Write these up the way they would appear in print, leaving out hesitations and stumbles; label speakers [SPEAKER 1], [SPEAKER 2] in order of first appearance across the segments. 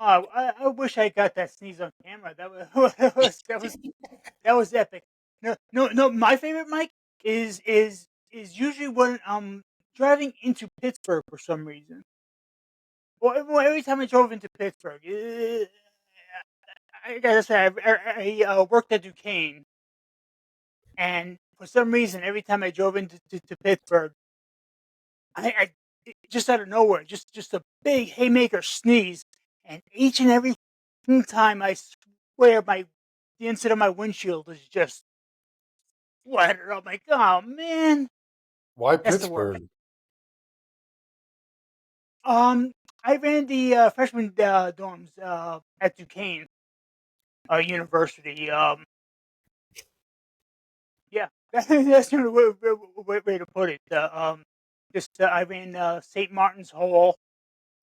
[SPEAKER 1] I wish I got that sneeze on camera. That was epic. No. My favorite, Mike, is usually when I'm driving into Pittsburgh for some reason. Well, every time I drove into Pittsburgh, I gotta say, I worked at Duquesne, and for some reason, every time I drove into to Pittsburgh, I just out of nowhere, just a big haymaker sneeze, and each and every time I swear the inside of my windshield is just splattered. I'm like, oh man,
[SPEAKER 2] Why
[SPEAKER 1] that's the worst.
[SPEAKER 2] Pittsburgh?
[SPEAKER 1] I ran the freshman dorms at Duquesne University. Yeah, that's the only way to put it. I ran St. Martin's Hall.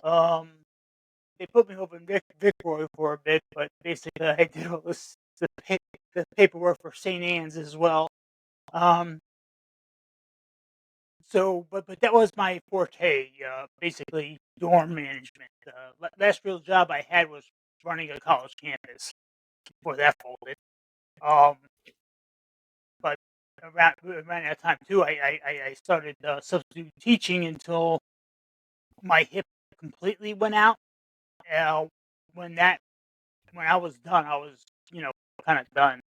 [SPEAKER 1] They put me over in Viceroy for a bit, but basically I did all the paperwork for St. Anne's as well. But that was my forte, basically dorm management. Last real job I had was running a college campus before that folded. But around that time too, I started substitute teaching until my hip completely went out. When I was done, I was kind of done.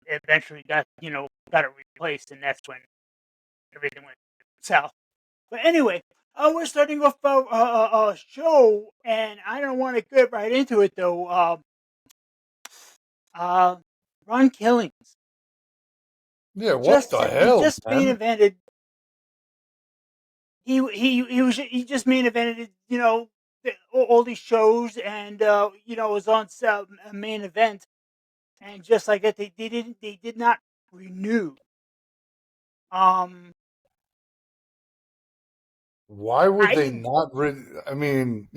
[SPEAKER 1] Eventually got it replaced, and that's when everything went south. But anyway, we're starting off a show, and I don't want to get right into it though. Ron Killings.
[SPEAKER 2] Yeah, what the hell?
[SPEAKER 1] He just main evented. He just main evented. All these shows, and was on a main event, and just like that, they did not renew.
[SPEAKER 2] Why would they not? I mean,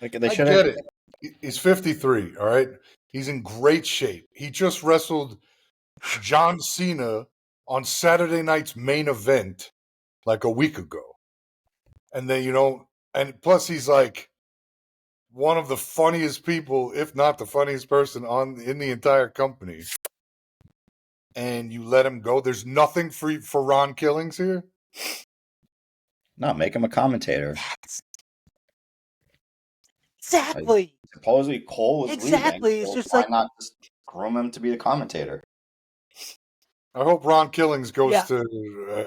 [SPEAKER 3] Like
[SPEAKER 2] I get it. He's 53. All right, he's in great shape. He just wrestled John Cena on Saturday night's main event like a week ago, and then and plus he's like one of the funniest people, if not the funniest person in the entire company. And you let him go. There's nothing for Ron Killings here.
[SPEAKER 3] No, make him a commentator.
[SPEAKER 1] Exactly.
[SPEAKER 3] Like, supposedly Cole was
[SPEAKER 1] leaving.
[SPEAKER 3] It's just why not just groom him to be the commentator?
[SPEAKER 2] I hope Ron Killings goes to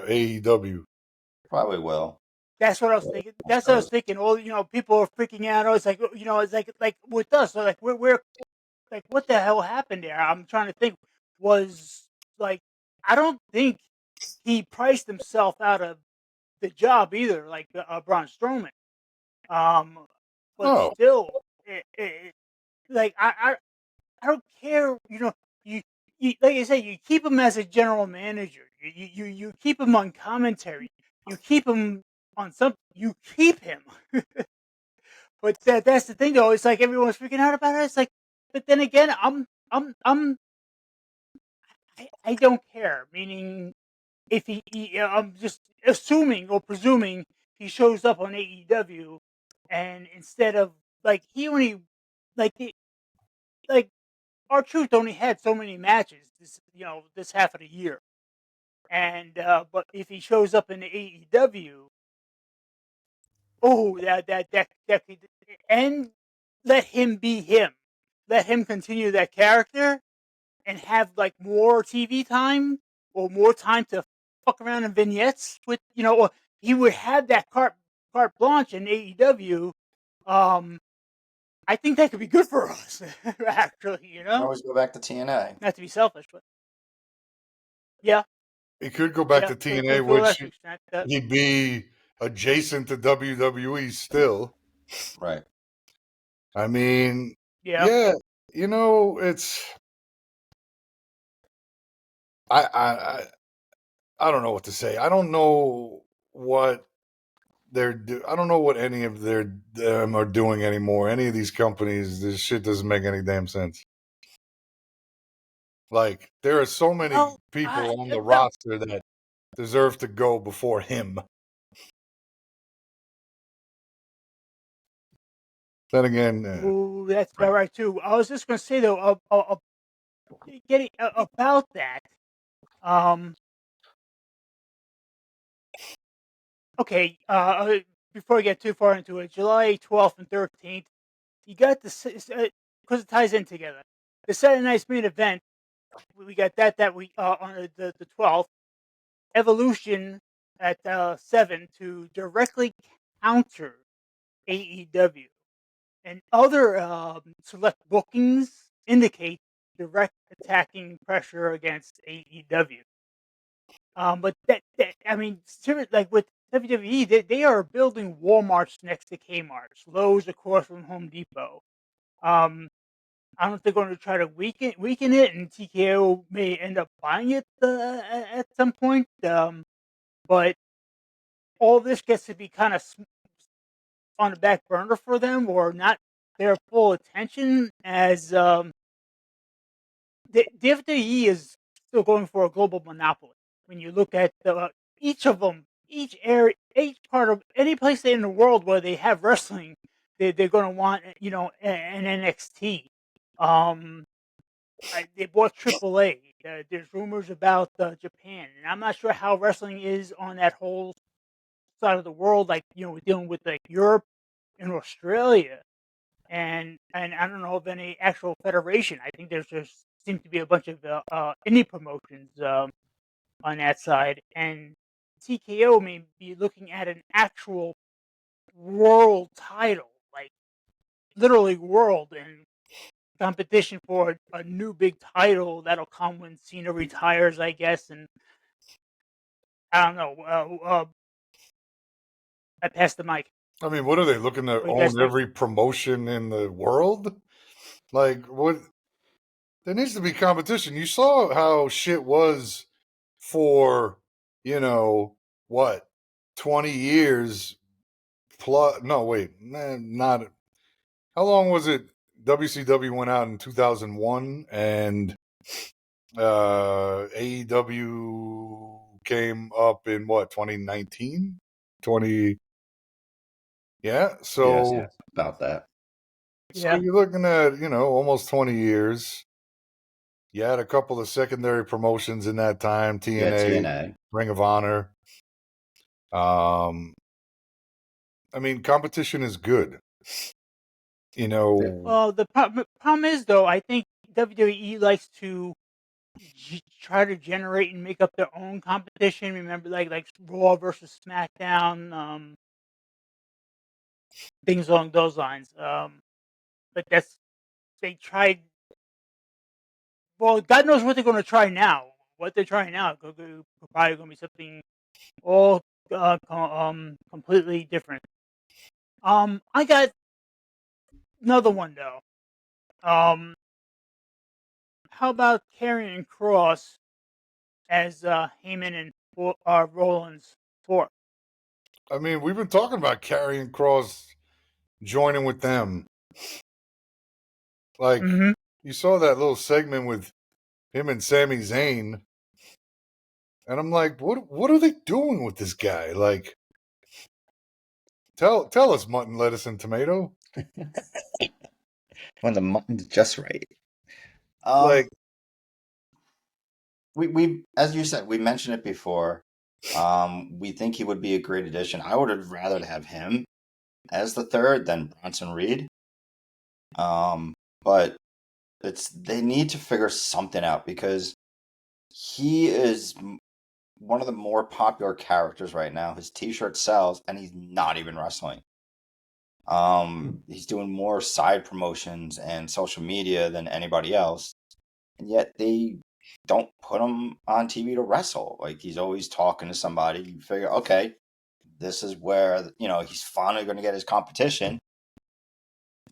[SPEAKER 2] AEW.
[SPEAKER 3] Probably will.
[SPEAKER 1] That's what I was thinking. That's what I was thinking. All people are freaking out. It's like it's like with us. So like we're like, what the hell happened there? I'm trying to think. Was like, I don't think he priced himself out of the job either. Like Braun Strowman. But still, like I don't care. You like I said, you keep him as a general manager. You keep him on commentary. You keep him on something. You keep him. But that's the thing, though. It's like everyone's freaking out about it. It's like, but then again, I don't care. Meaning, if I'm just assuming or presuming he shows up on AEW, and instead of like he only like R-Truth only had so many matches this half of the year, and but if he shows up in the AEW, that and let him be him, let him continue that character, and have like more TV time or more time to fuck around in vignettes with or he would have that carte blanche in AEW. I think that could be good for us, actually.
[SPEAKER 3] Always go back to TNA.
[SPEAKER 1] Not to be selfish, but yeah.
[SPEAKER 2] He could go back to TNA, which he'd be adjacent to WWE still.
[SPEAKER 3] Right.
[SPEAKER 2] I mean, yeah, it's I don't know what to say. I don't know what I don't know what any of them are doing anymore. Any of these companies, this shit doesn't make any damn sense. Like, there are so many people on the roster that deserve to go before him. Then again,
[SPEAKER 1] Ooh, that's about right too. I was just going to say though, getting about that. Um, okay. Before I get too far into it, July 12th and 13th, you got the because it ties in together. The Saturday night's main event. We got that we on the 12th. Evolution at 7 to directly counter AEW. And other select bookings indicate direct attacking pressure against AEW. But I mean, like with WWE, they are building Walmarts next to Kmart's, Lowe's across from Home Depot. I don't know if they're going to try to weaken it, and TKO may end up buying it at some point. But all this gets to be kind of on the back burner for them, or not their full attention, as the WWE is still going for a global monopoly. When you look at each of them, each area, each part of any place in the world where they have wrestling, they're going to want an NXT. They bought AAA. There's rumors about Japan, and I'm not sure how wrestling is on that whole side of the world. Like we're dealing with like Europe and Australia, and I don't know of any actual federation. I think there's just seems to be a bunch of indie promotions on that side, and TKO may be looking at an actual world title, like literally world, and competition for a new big title that'll come when Cena retires, I guess. And I don't know. I passed the mic.
[SPEAKER 2] I mean, what are they looking to
[SPEAKER 1] What do you guys
[SPEAKER 2] own
[SPEAKER 1] think?
[SPEAKER 2] every promotion in the world? Like, what? There needs to be competition. You saw how shit was for, what, 20 years plus. No, wait, not. How long was it? WCW went out in 2001 and AEW came up in what, 2019? 20. Yeah. So,
[SPEAKER 3] Yes, about that.
[SPEAKER 2] so
[SPEAKER 1] Yeah.
[SPEAKER 2] you're looking at, almost 20 years. You had a couple of secondary promotions in that time,
[SPEAKER 3] Yeah,
[SPEAKER 2] TNA,
[SPEAKER 3] TNA.
[SPEAKER 2] Ring of Honor. I mean, competition is good.
[SPEAKER 1] Well, the problem is, though, I think WWE likes to try to generate and make up their own competition. Remember, like Raw versus SmackDown, things along those lines. But they tried. Well, God knows what they're going to try now. What they're trying now could probably going to be something all completely different. I got another one though. How about Karrion Cross as Heyman and Rollins for?
[SPEAKER 2] I mean, we've been talking about Karrion Cross joining with them. Like,
[SPEAKER 1] Mm-hmm.
[SPEAKER 2] you saw that little segment with him and Sami Zayn, and I'm like, what are they doing with this guy? Like, tell us, mutton, lettuce, and tomato.
[SPEAKER 3] When the mutton's just right.
[SPEAKER 2] Like,
[SPEAKER 3] We as you said, we mentioned it before. We think he would be a great addition. I would have rather have him as the third than Bronson Reed. But they need to figure something out because he is one of the more popular characters right now. His T-shirt sells, and he's not even wrestling. He's doing more side promotions and social media than anybody else, and yet they don't put him on TV to wrestle. Like, he's always talking to somebody. You figure, okay, this is where he's finally going to get his competition.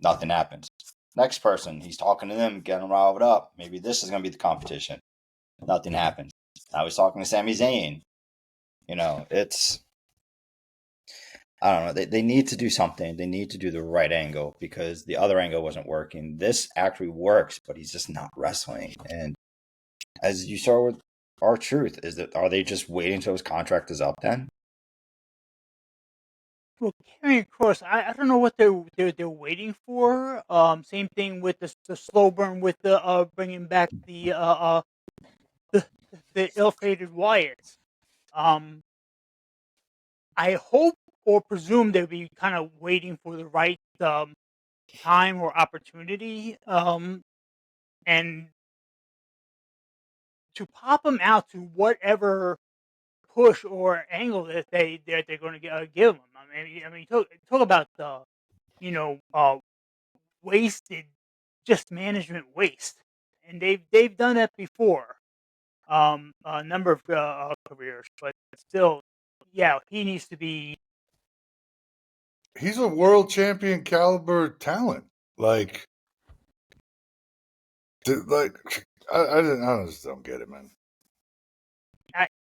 [SPEAKER 3] Nothing happens. Next person, he's talking to them, getting riled up. Maybe this is going to be the competition. Nothing happens. Now he's talking to Sami Zayn. It's, I don't know. They need to do something. They need to do the right angle because the other angle wasn't working. This actually works, but he's just not wrestling. And as you saw with R-Truth, are they just waiting until his contract is up then?
[SPEAKER 1] Well, carrying across, I don't know what they're waiting for. Same thing with the slow burn with the bringing back the the ill-fated Wyatts. Um, I hope or presume they'll be kind of waiting for the right time or opportunity, and to pop them out to whatever push or angle that they're going to give them. I mean, talk about you know uh, wasted, just management waste, and they've done that before, a number of careers, but still, yeah, he needs to be.
[SPEAKER 2] He's a world champion caliber talent. Like, I just don't get it, man.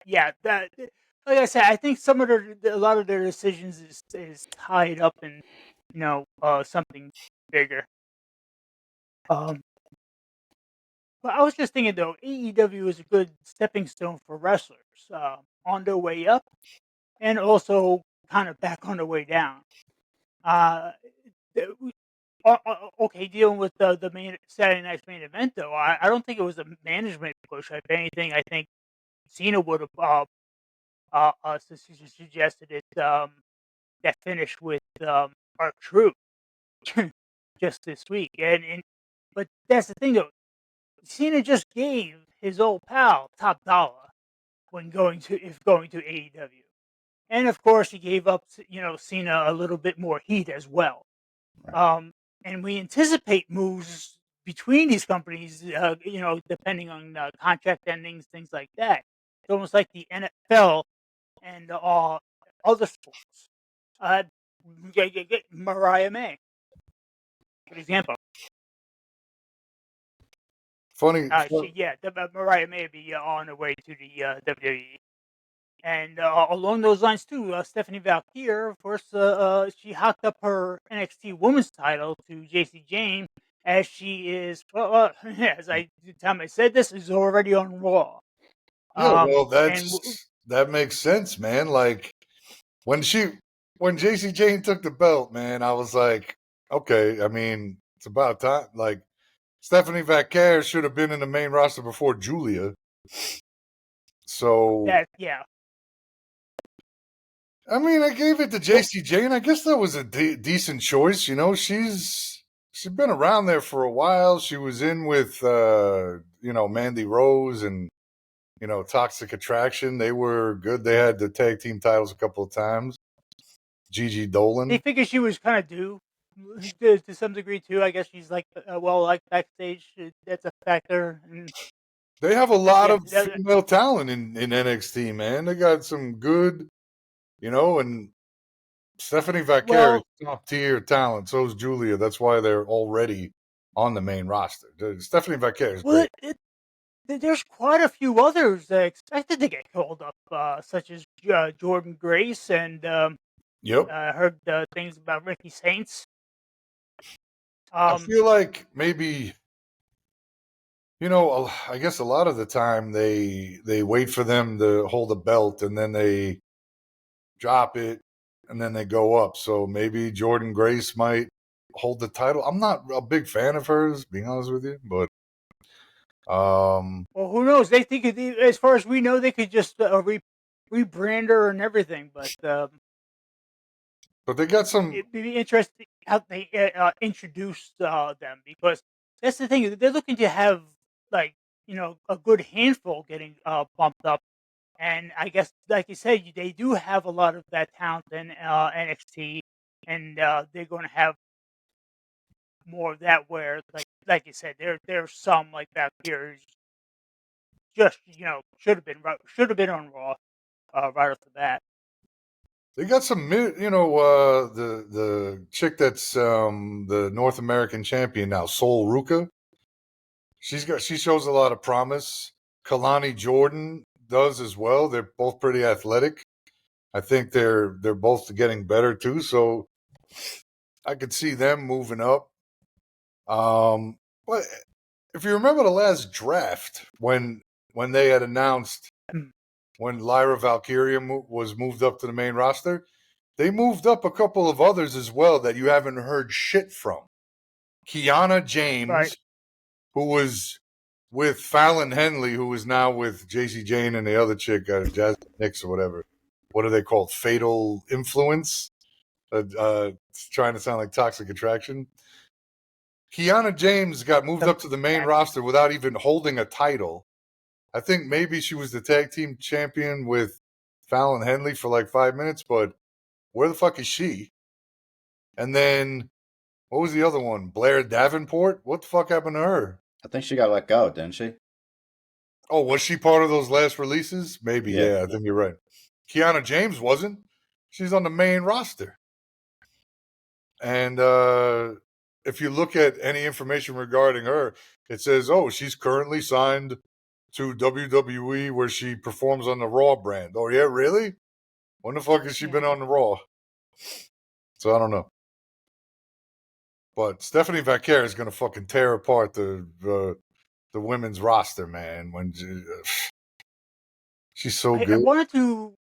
[SPEAKER 1] Yeah, that, like I said, I think some of a lot of their decisions is tied up in something bigger. But I was just thinking though, AEW is a good stepping stone for wrestlers on their way up, and also kind of back on their way down. Uh, okay, dealing with the main Saturday night's main event though, I don't think it was a management push. If anything, I think Cena would have suggested it. That finished with our Truth just this week, and but that's the thing though. Cena just gave his old pal top dollar when going to AEW, and of course he gave up Cena a little bit more heat as well.
[SPEAKER 3] Right.
[SPEAKER 1] And we anticipate moves between these companies, depending on contract endings, things like that. It's almost like the NFL and other sports. Uh, Mariah May, for example.
[SPEAKER 2] Funny.
[SPEAKER 1] Mariah May be on her way to the WWE. And along those lines too, Stephanie Valkyr, of course, she hocked up her NXT Women's title to JC Jane, as she is, as I the time I said this, is already on Raw.
[SPEAKER 2] Yeah, well,
[SPEAKER 1] And
[SPEAKER 2] that makes sense, man. Like when JC Jane took the belt, man, I was like, okay, I mean, it's about time. Like Stephanie Vaquer should have been in the main roster before Julia. So
[SPEAKER 1] that, yeah,
[SPEAKER 2] I mean, I gave it to JC Jane. I guess that was a decent choice. You know, she's been around there for a while. She was in with Mandy Rose and Toxic Attraction. They were good. They had the tag team titles a couple of times. Gigi Dolan.
[SPEAKER 1] they figured she was kind of due to some degree too. I guess she's like like backstage. That's a factor. And
[SPEAKER 2] They have a lot
[SPEAKER 1] yeah,
[SPEAKER 2] of female talent in NXT, man. They got some good, and Stephanie Vaquer is top tier talent. So is Julia. That's why they're already on the main roster. Stephanie Vaquer is great.
[SPEAKER 1] There's quite a few others that expected to get called up, such as Jordan Grace, and
[SPEAKER 2] Yep.
[SPEAKER 1] heard things about Ricky Saints.
[SPEAKER 2] I feel like maybe, I guess a lot of the time they wait for them to hold a belt and then they drop it and then they go up. So maybe Jordan Grace might hold the title. I'm not a big fan of hers, being honest with you, but
[SPEAKER 1] well, who knows? They think, as far as we know, they could just rebrand her and everything. But
[SPEAKER 2] they got some.
[SPEAKER 1] It'd be interesting how they introduce them, because that's the thing. They're looking to have, like, a good handful getting bumped up. And I guess, like you said, they do have a lot of that talent in NXT, and they're going to have more of that. Where, like you said, there's some like that here, just should have been on Raw right off the bat.
[SPEAKER 2] They got some, the chick that's the North American champion now, Sol Ruka. She shows a lot of promise. Kalani Jordan does as well. They're both pretty athletic. I think they're both getting better too. So I could see them moving up. But if you remember the last draft when they had announced when Lyra Valkyria was moved up to the main roster, they moved up a couple of others as well that you haven't heard shit from. Kiana James,
[SPEAKER 1] Right.
[SPEAKER 2] who was with Fallon Henley, who is now with JC Jane and the other chick, Jasmine Nix or whatever. What are they called? Fatal Influence? It's trying to sound like Toxic Attraction. Kiana James got moved up to the main roster without even holding a title. I think maybe she was the tag team champion with Fallon Henley for like 5 minutes, but where the fuck is she? And then, what was the other one? Blair Davenport? What the fuck happened to her?
[SPEAKER 3] I think she got let go, didn't she?
[SPEAKER 2] Oh, was she part of those last releases? Maybe, yeah, I think you're right. Kiana James wasn't. She's on the main roster. And if you look at any information regarding her, it says, oh, she's currently signed to WWE where she performs on the Raw brand. Oh, yeah, really? When the fuck has she been on the Raw? So I don't know. But Stephanie Vaquer is going to fucking tear apart the women's roster, man. When she's so good.
[SPEAKER 1] I wanted to.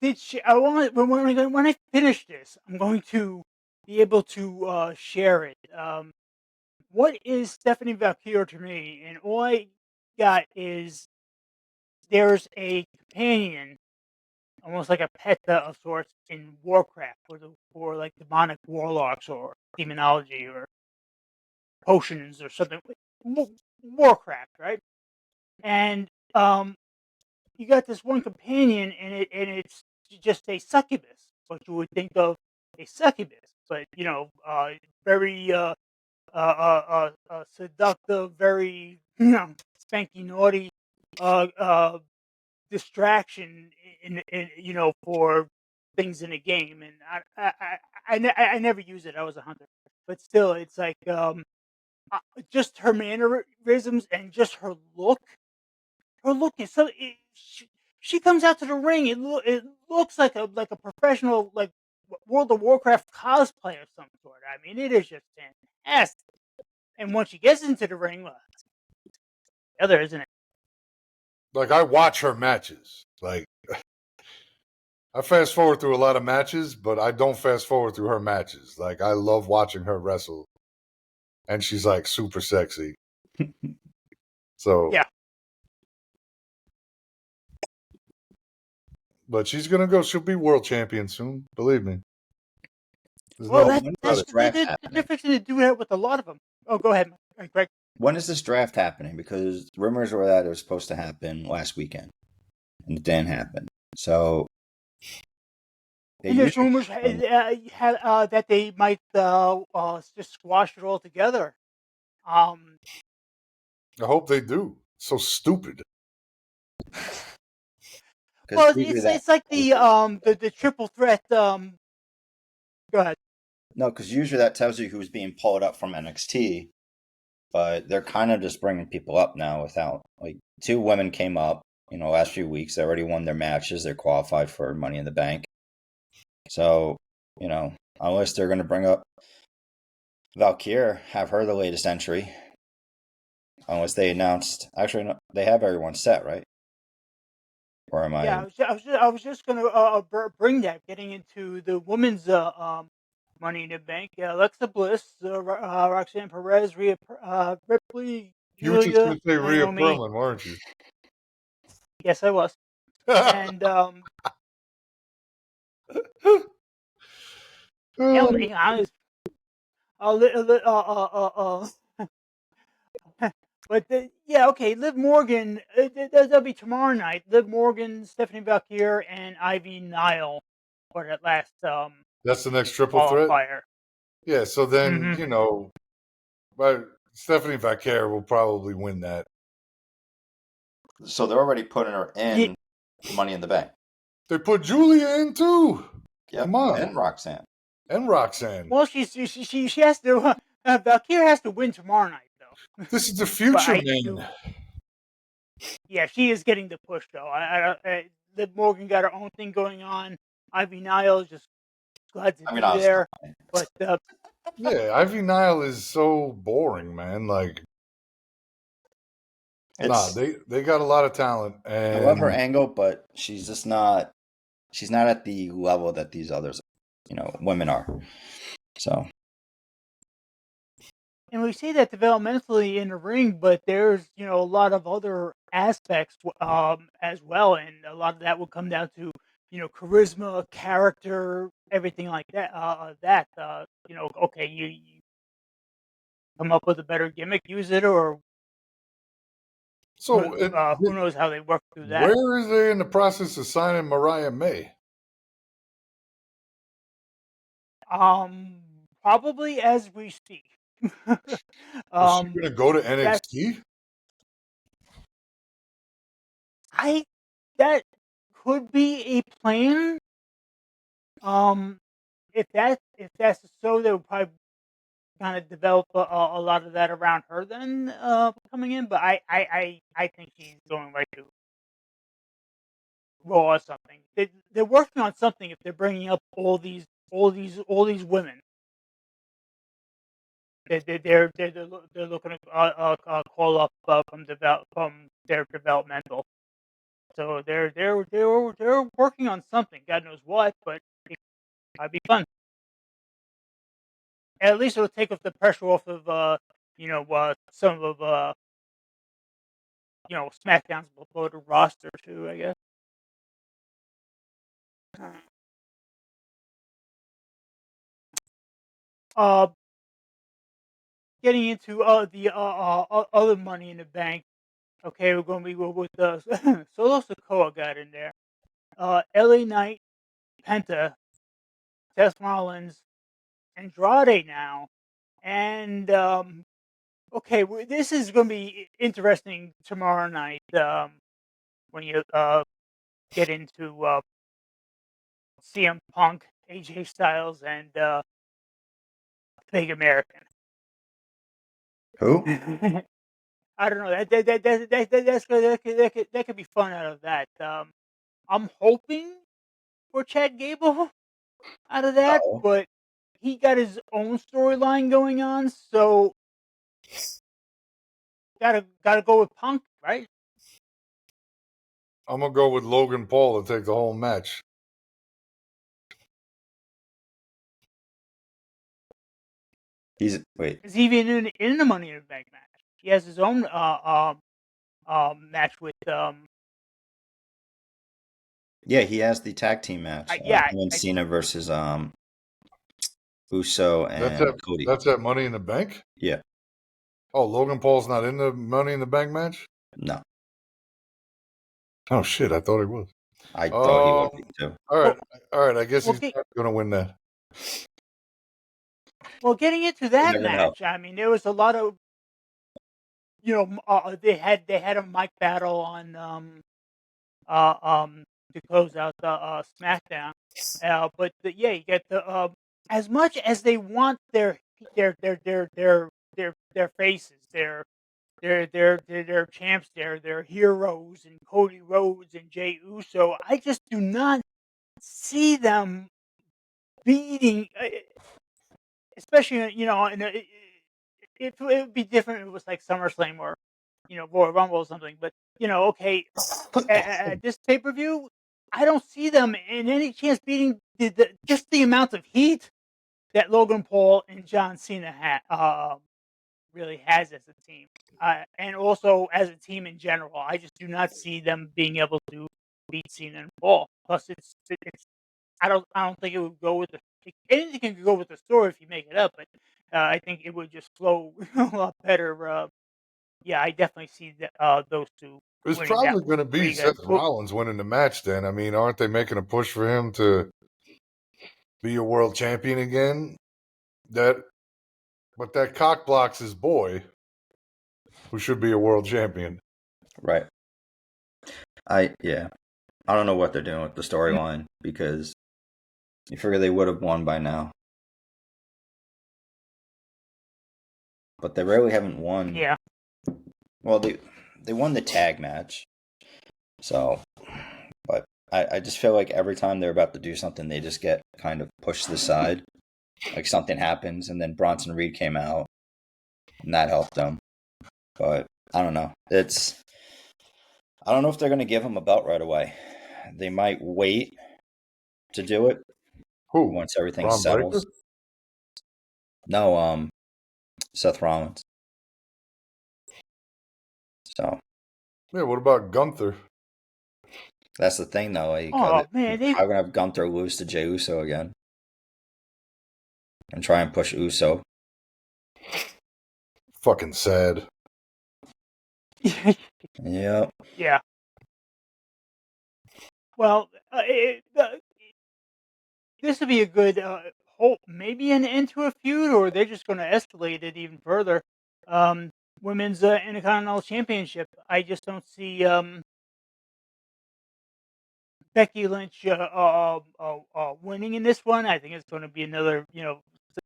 [SPEAKER 1] When I finish this, I'm going to be able to share it. What is Stephanie Valkyrie to me? And all I got is there's a companion, almost like a pet of sorts in Warcraft, for like demonic warlocks or demonology or potions or something. Warcraft, right? And you got this one companion, and it's just a succubus, what you would think of a succubus, but very seductive, very spanky naughty distraction in for things in a game, and I never use it. I was a hunter, but still, it's like just her mannerisms and just her look. Her look is so. She comes out to the ring. It looks like a professional World of Warcraft cosplay of some sort. I mean, it is just fantastic. And once she gets into the ring, well, it's the other, isn't it?
[SPEAKER 2] Like, I watch her matches. Like, I fast forward through a lot of matches, but I don't fast forward through her matches. Like, I love watching her wrestle. And she's like super sexy. So
[SPEAKER 1] yeah.
[SPEAKER 2] But she's gonna go. She'll be world champion soon. Believe me.
[SPEAKER 1] They're fixing to do that with a lot of them. Oh, go ahead, Greg.
[SPEAKER 3] When is this draft happening? Because rumors were that it was supposed to happen last weekend, and it didn't happen. So,
[SPEAKER 1] and there's rumors that they might just squash it all together.
[SPEAKER 2] I hope they do. So stupid.
[SPEAKER 1] Well, it's like the triple threat. Go ahead.
[SPEAKER 3] No, because usually that tells you who's being pulled up from NXT, but they're kind of just bringing people up now without, like, 2 women came up, last few weeks. They already won their matches. They're qualified for Money in the Bank. So, unless they're going to bring up Valkyrie, have her the latest entry, unless they announced, actually, no, they have everyone set, right? Or am I?
[SPEAKER 1] Yeah, I was just going to bring that, getting into the women's Money in the Bank. Alexa Bliss, Roxanne Perez, Rhea Ripley, Julia,
[SPEAKER 2] you were just going to say Rhea
[SPEAKER 1] Naomi.
[SPEAKER 2] Perlin, weren't you?
[SPEAKER 1] Yes, I was. And honest, but okay. Liv Morgan, that'll be tomorrow night. Liv Morgan, Stephanie Valkyrie, and Ivy Nile for that last
[SPEAKER 2] That's the next triple
[SPEAKER 1] qualifier.
[SPEAKER 2] threat. Yeah. So then but Stephanie Vaquer will probably win that.
[SPEAKER 3] So they're already putting her in Money in the Bank.
[SPEAKER 2] They put Julia in too.
[SPEAKER 3] Yep.
[SPEAKER 2] Come on.
[SPEAKER 3] And Roxanne.
[SPEAKER 1] Well, she has to. Valkyrie has to win tomorrow night, though.
[SPEAKER 2] This is the future, man.
[SPEAKER 1] Yeah, she is getting the push, though. Liv Morgan got her own thing going on. Ivy Nile is just glad to be there. But
[SPEAKER 2] yeah, Ivy Nile is so boring, man. Like, they got a lot of talent. And
[SPEAKER 3] I love her angle, but she's just not. She's not at the level that these others women are. So.
[SPEAKER 1] And we see that developmentally in the ring, but there's a lot of other aspects as well, and a lot of that will come down to charisma, character, everything like that. Okay, you come up with a better gimmick, use it, or
[SPEAKER 2] So,
[SPEAKER 1] who knows how they work through that.
[SPEAKER 2] where is they in the process of signing Mariah May?
[SPEAKER 1] Probably as we speak.
[SPEAKER 2] Is she going to go to NXT?
[SPEAKER 1] That could be a plan. If that's so, they would probably kind of develop a lot of that around her then coming in. But I think she's going right to Raw or something. They're working on something if they're bringing up all these women. They're looking to call up from their developmental. So they're working on something. God knows what, but it might be fun. At least it'll take off the pressure off of some of SmackDown's bloated roster too, I guess. Getting into the other Money in the Bank. Okay, we're going to be with Solo Sikoa got in there. LA Knight, Penta, Seth Rollins, Andrade now, and okay, this is going to be interesting tomorrow night when you get into CM Punk, AJ Styles, and Big American.
[SPEAKER 3] Who?
[SPEAKER 1] I don't know. That could be fun out of that. I'm hoping for Chad Gable out of that, but he got his own storyline going on, so gotta go with Punk, right?
[SPEAKER 2] I'm gonna go with Logan Paul to take the whole match.
[SPEAKER 3] Is
[SPEAKER 1] he even in the Money in the Bank match? He has his own match with
[SPEAKER 3] Yeah, he has the tag team match. Him and Cena versus Uso and Cody.
[SPEAKER 2] That's at Money in the Bank?
[SPEAKER 3] Yeah.
[SPEAKER 2] Oh, Logan Paul's not in the Money in the Bank match?
[SPEAKER 3] No.
[SPEAKER 2] Oh shit, I thought he was.
[SPEAKER 3] I thought he would be too.
[SPEAKER 2] All right. I guess he's not going to win that.
[SPEAKER 1] Well, getting into that match, I mean, there was a lot of, they had a mic battle on to close out the Smackdown, but you get the as much as they want their faces, their champs, their heroes, and Cody Rhodes and Jey Uso. I just do not see them beating, especially it would be different if it was like SummerSlam or Royal Rumble or something. But okay, at this pay-per-view, I don't see them in any chance beating just the amount of heat that Logan Paul and John Cena really has as a team, and also as a team in general. I just do not see them being able to beat Cena and Paul. Plus, it's I don't think it would go with anything can go with the story if you make it up, but I think it would just flow a lot better. Yeah, I definitely see those two.
[SPEAKER 2] It's probably going to be Seth Rollins winning the match then. I mean, aren't they making a push for him to be a world champion again? But that cock blocks his boy, who should be a world champion.
[SPEAKER 3] Right. I don't know what they're doing with the storyline because you figure they would have won by now. But they really haven't won.
[SPEAKER 1] Yeah.
[SPEAKER 3] Well, they won the tag match. So, but I just feel like every time they're about to do something, they just get kind of pushed to the side. Like something happens, and then Bronson Reed came out, and that helped them. But I don't know. I don't know if they're going to give him a belt right away. They might wait to do it
[SPEAKER 2] Who?
[SPEAKER 3] once everything
[SPEAKER 2] Braun
[SPEAKER 3] settles.
[SPEAKER 2] Breaker?
[SPEAKER 3] No, Seth Rollins. So
[SPEAKER 2] Yeah, what about Gunther?
[SPEAKER 3] that's the thing, though. Like,
[SPEAKER 1] Oh man,
[SPEAKER 3] I'm gonna have Gunther lose to Jey Uso again and try and push Uso.
[SPEAKER 2] Fucking sad.
[SPEAKER 3] Yep.
[SPEAKER 1] yeah. Well, this would be a good hope, maybe an end to a feud, or they're just going to escalate it even further. Women's Intercontinental Championship. I just don't see Becky Lynch winning in this one. I think it's going to be another,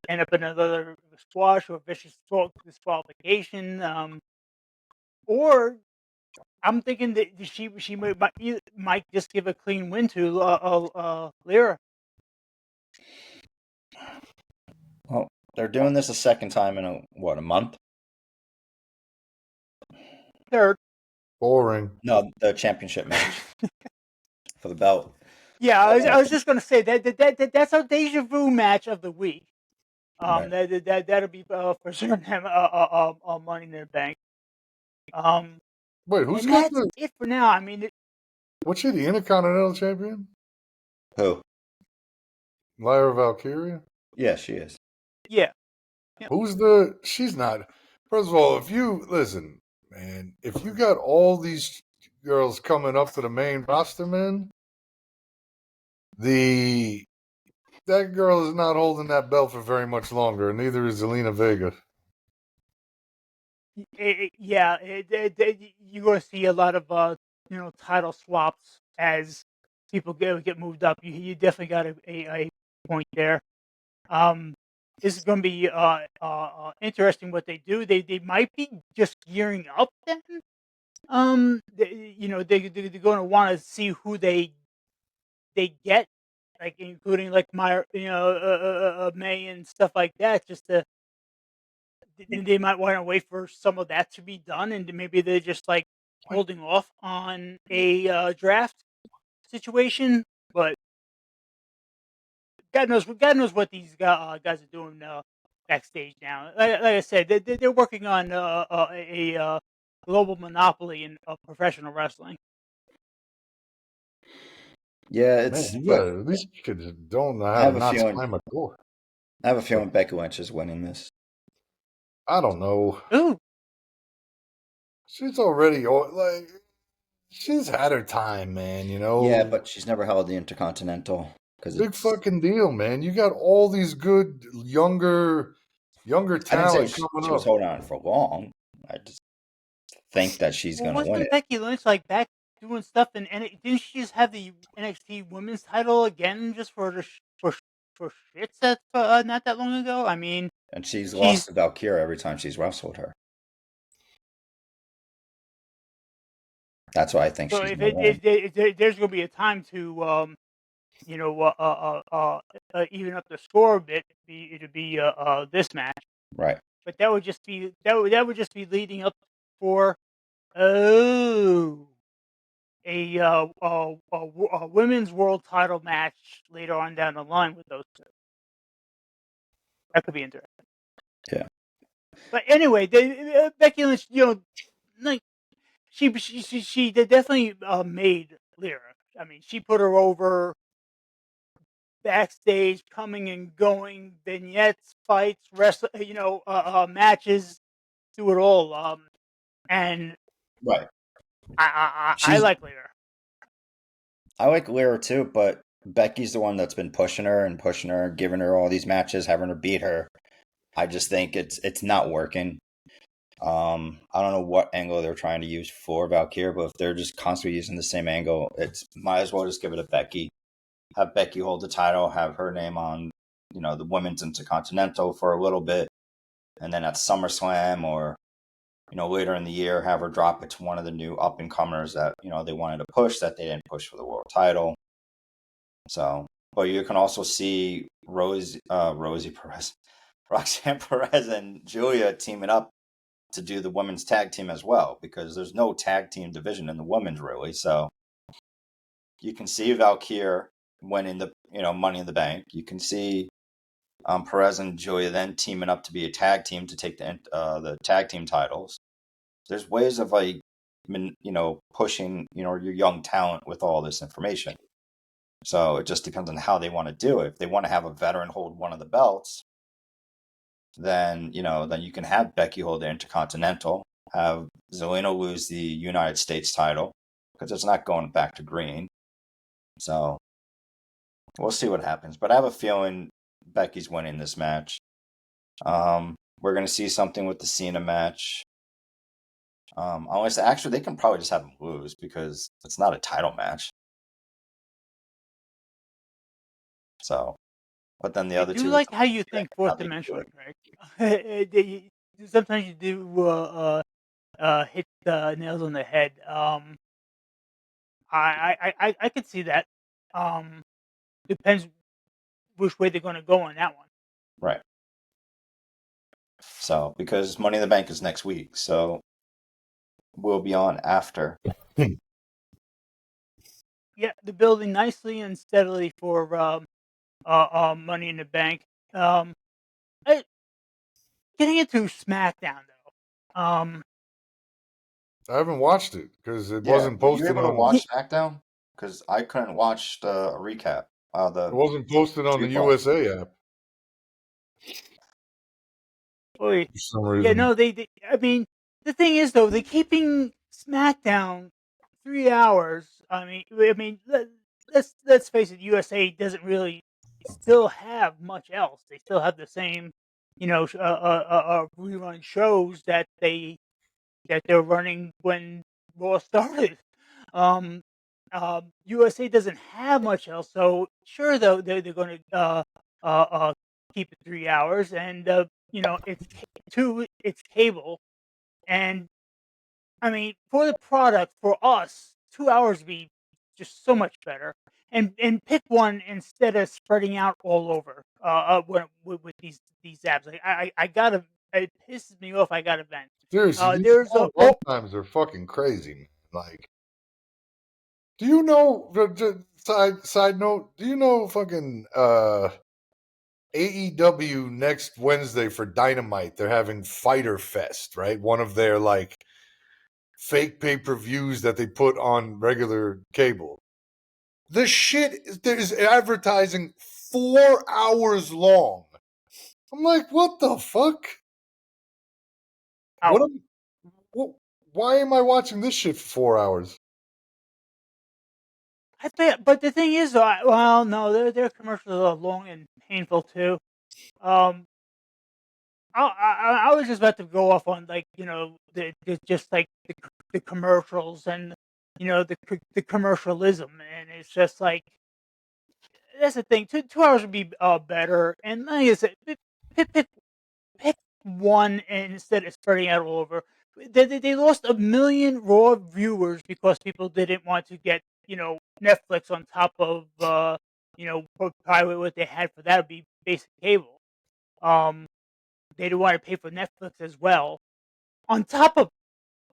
[SPEAKER 1] end up another squash or vicious disqualification. Or I'm thinking that she might just give a clean win to Lyra.
[SPEAKER 3] Well, they're doing this a second time in a month?
[SPEAKER 1] Third.
[SPEAKER 2] Boring.
[SPEAKER 3] No, the championship match for the belt.
[SPEAKER 1] Yeah, I was just going to say that's our deja vu match of the week.
[SPEAKER 3] Right.
[SPEAKER 1] That'll be for certain Money in the Bank.
[SPEAKER 2] Wait, who's
[SPEAKER 1] And
[SPEAKER 2] got
[SPEAKER 1] that's it for now. I mean,
[SPEAKER 2] what's she, the Intercontinental Champion?
[SPEAKER 3] Who?
[SPEAKER 2] Lyra Valkyria?
[SPEAKER 3] Yeah, she is.
[SPEAKER 1] yeah.
[SPEAKER 2] Who's she's not. First of all, if you listen, man, if you got all these girls coming up to the main roster, man, that girl is not holding that belt for very much longer, and neither is Zelina Vega.
[SPEAKER 1] You're going to see a lot of title swaps as people get moved up. You definitely got a point there. This is going to be interesting what they do. They might be just gearing up then. They're going to want to see who they get, like including like May and stuff like that. Just to they might want to wait for some of that to be done, and maybe they're just like holding off on a draft situation. But God knows what these guys are doing backstage now. Like I said, they're working on a global monopoly in professional wrestling.
[SPEAKER 3] Yeah,
[SPEAKER 2] Man,
[SPEAKER 3] it's.
[SPEAKER 2] you
[SPEAKER 3] But
[SPEAKER 2] got these kids don't know
[SPEAKER 3] I
[SPEAKER 2] how
[SPEAKER 3] have
[SPEAKER 2] to
[SPEAKER 3] a
[SPEAKER 2] not
[SPEAKER 3] feeling.
[SPEAKER 2] slam a door.
[SPEAKER 3] I have a feeling Becky Lynch is winning this.
[SPEAKER 2] I don't know.
[SPEAKER 1] Ooh,
[SPEAKER 2] She's already like she's had her time, man. You know.
[SPEAKER 3] Yeah, but she's never held the Intercontinental because
[SPEAKER 2] Big
[SPEAKER 3] it's.
[SPEAKER 2] fucking deal, man. You got all these good younger
[SPEAKER 3] I didn't say
[SPEAKER 2] talent coming
[SPEAKER 3] she was
[SPEAKER 2] up.
[SPEAKER 3] holding on for long. I just think that she's
[SPEAKER 1] well,
[SPEAKER 3] going to win
[SPEAKER 1] wasn't
[SPEAKER 3] it.
[SPEAKER 1] Becky Lynch like back doing stuff and didn't she just have the NXT Women's title again just for shits that not that long ago? I mean,
[SPEAKER 3] And she's
[SPEAKER 1] she's
[SPEAKER 3] lost to Valkyria every time she's wrestled her. That's why I think
[SPEAKER 1] so
[SPEAKER 3] she's
[SPEAKER 1] if
[SPEAKER 3] going to win.
[SPEAKER 1] there's going to be a time to even up the score a bit, it'd be this match.
[SPEAKER 3] Right.
[SPEAKER 1] But that would just be that would just be leading up for a women's world title match later on down the line with those two. That could be interesting.
[SPEAKER 3] Yeah.
[SPEAKER 1] But anyway, Becky Lynch, like she definitely made Lyra. I mean, she put her over backstage, coming and going, vignettes, fights, matches, do it all. And
[SPEAKER 3] Right.
[SPEAKER 1] I like Lyra.
[SPEAKER 3] I like Lyra too, but Becky's the one that's been pushing her, giving her all these matches, having her beat her. I just think it's not working. I don't know what angle they're trying to use for Valkyria, but if they're just constantly using the same angle, it's might as well just give it to Becky. Have Becky hold the title, have her name on, the women's Intercontinental for a little bit, and then at SummerSlam or later in the year, have her drop it to one of the new up and comers that they wanted to push that they didn't push for the world title. So, but you can also see Rosie Perez, Roxanne Perez, and Julia teaming up to do the women's tag team as well, because there's no tag team division in the women's really. So you can see Valkyria winning the Money in the Bank. You can see Perez and Julia then teaming up to be a tag team to take the tag team titles. There's ways of pushing your young talent with all this information. So it just depends on how they want to do it. If they want to have a veteran hold one of the belts, then you can have Becky hold the Intercontinental, have Zelina lose the United States title, because it's not going back to green. So we'll see what happens. But I have a feeling Becky's winning this match. We're going to see something with the Cena match. Unless actually they can probably just have them lose because it's not a title match. So, but then the other two.
[SPEAKER 1] I do like how you think fourth dimensionally, Craig. Sometimes you do hit the nails on the head. I could see that. Depends which way they're going to go on that one.
[SPEAKER 3] Right. So, because Money in the Bank is next week, so we'll be on after.
[SPEAKER 1] Yeah, they're building nicely and steadily for Money in the Bank. Getting into SmackDown though.
[SPEAKER 2] I haven't watched it because it wasn't posted.
[SPEAKER 3] Were you able to watch SmackDown? Because I couldn't watch the recap.
[SPEAKER 2] It wasn't posted on the USA app.
[SPEAKER 1] For
[SPEAKER 2] some reason.
[SPEAKER 1] Yeah, no, they. I mean, the thing is though, they're keeping SmackDown 3 hours. I mean, let's face it, USA doesn't really still have much else. They still have the same, rerun shows that they're running when Raw started. USA doesn't have much else, so sure though they're going to keep it 3 hours, and it's cable, and I mean for the product for us 2 hours would be just so much better, and pick one instead of spreading out all over with these apps. Like I gotta, it pisses me off. I gotta vent.
[SPEAKER 2] Seriously, these run times are fucking crazy. Like, do you know? Side note, do you know fucking AEW next Wednesday for Dynamite? They're having Fighter Fest, right? One of their like fake pay-per-views that they put on regular cable. The shit is advertising 4 hours long. I'm like, what the fuck? Why am I watching this shit for 4 hours?
[SPEAKER 1] But the thing is, well, no, their commercials are long and painful too. I was just about to go off on just like the commercials and the commercialism, and it's just like that's the thing. 2 hours would be better, and like I said, pick one instead of spreading out all over. They lost 1 million Raw viewers because people didn't want to get Netflix on top of probably what they had for that would be basic cable. They didn't want to pay for Netflix as well, on top of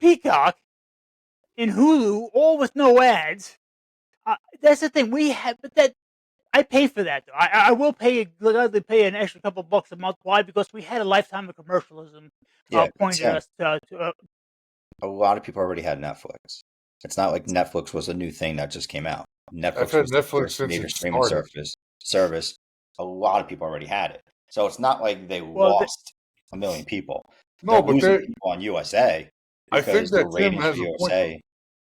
[SPEAKER 1] Peacock and Hulu, all with no ads. That's the thing we had, but that I pay for that though. I will gladly pay an extra couple bucks a month. Why? Because we had a lifetime of commercialism pointed us to.
[SPEAKER 3] A lot of people already had Netflix. It's not like Netflix was a new thing that just came out.
[SPEAKER 2] Netflix was the first major streaming
[SPEAKER 3] service. A lot of people already had it, so it's not like they lost 1 million people.
[SPEAKER 2] No, but
[SPEAKER 3] losing people on USA.
[SPEAKER 2] I think that
[SPEAKER 3] the ratings for USA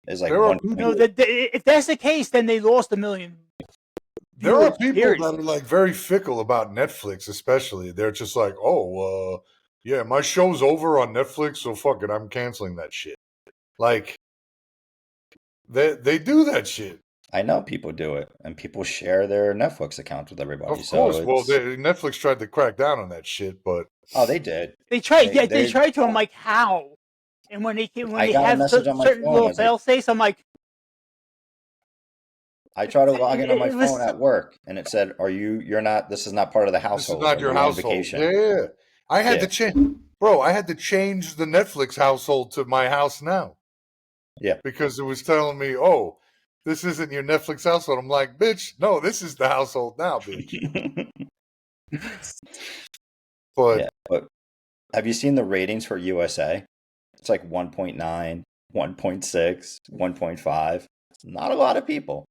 [SPEAKER 3] is like
[SPEAKER 1] one. No, if that's the case, then they lost 1 million.
[SPEAKER 2] There are people that are like very fickle about Netflix, especially. They're just like, yeah, my show's over on Netflix, so fuck it, I'm canceling that shit. Like, they do that shit.
[SPEAKER 3] I know people do it, and people share their Netflix accounts with everybody.
[SPEAKER 2] Of course, Netflix tried to crack down on that shit, but
[SPEAKER 3] they did.
[SPEAKER 1] They tried. They tried to. I'm like, how? And when they have certain little fail safes, I'm like,
[SPEAKER 3] I tried to log in on my phone at work, and it said, "You're not. This is not part of the household.
[SPEAKER 2] This is not your household." Yeah. I had to change, bro. I had to change the Netflix household to my house now.
[SPEAKER 3] Yeah,
[SPEAKER 2] because it was telling me, "Oh, this isn't your Netflix household. I'm like, bitch, no, this is the household now, bitch. But
[SPEAKER 3] Yeah, but have you seen the ratings for USA? It's like 1.9, 1.6, 1.5. Not a lot of people.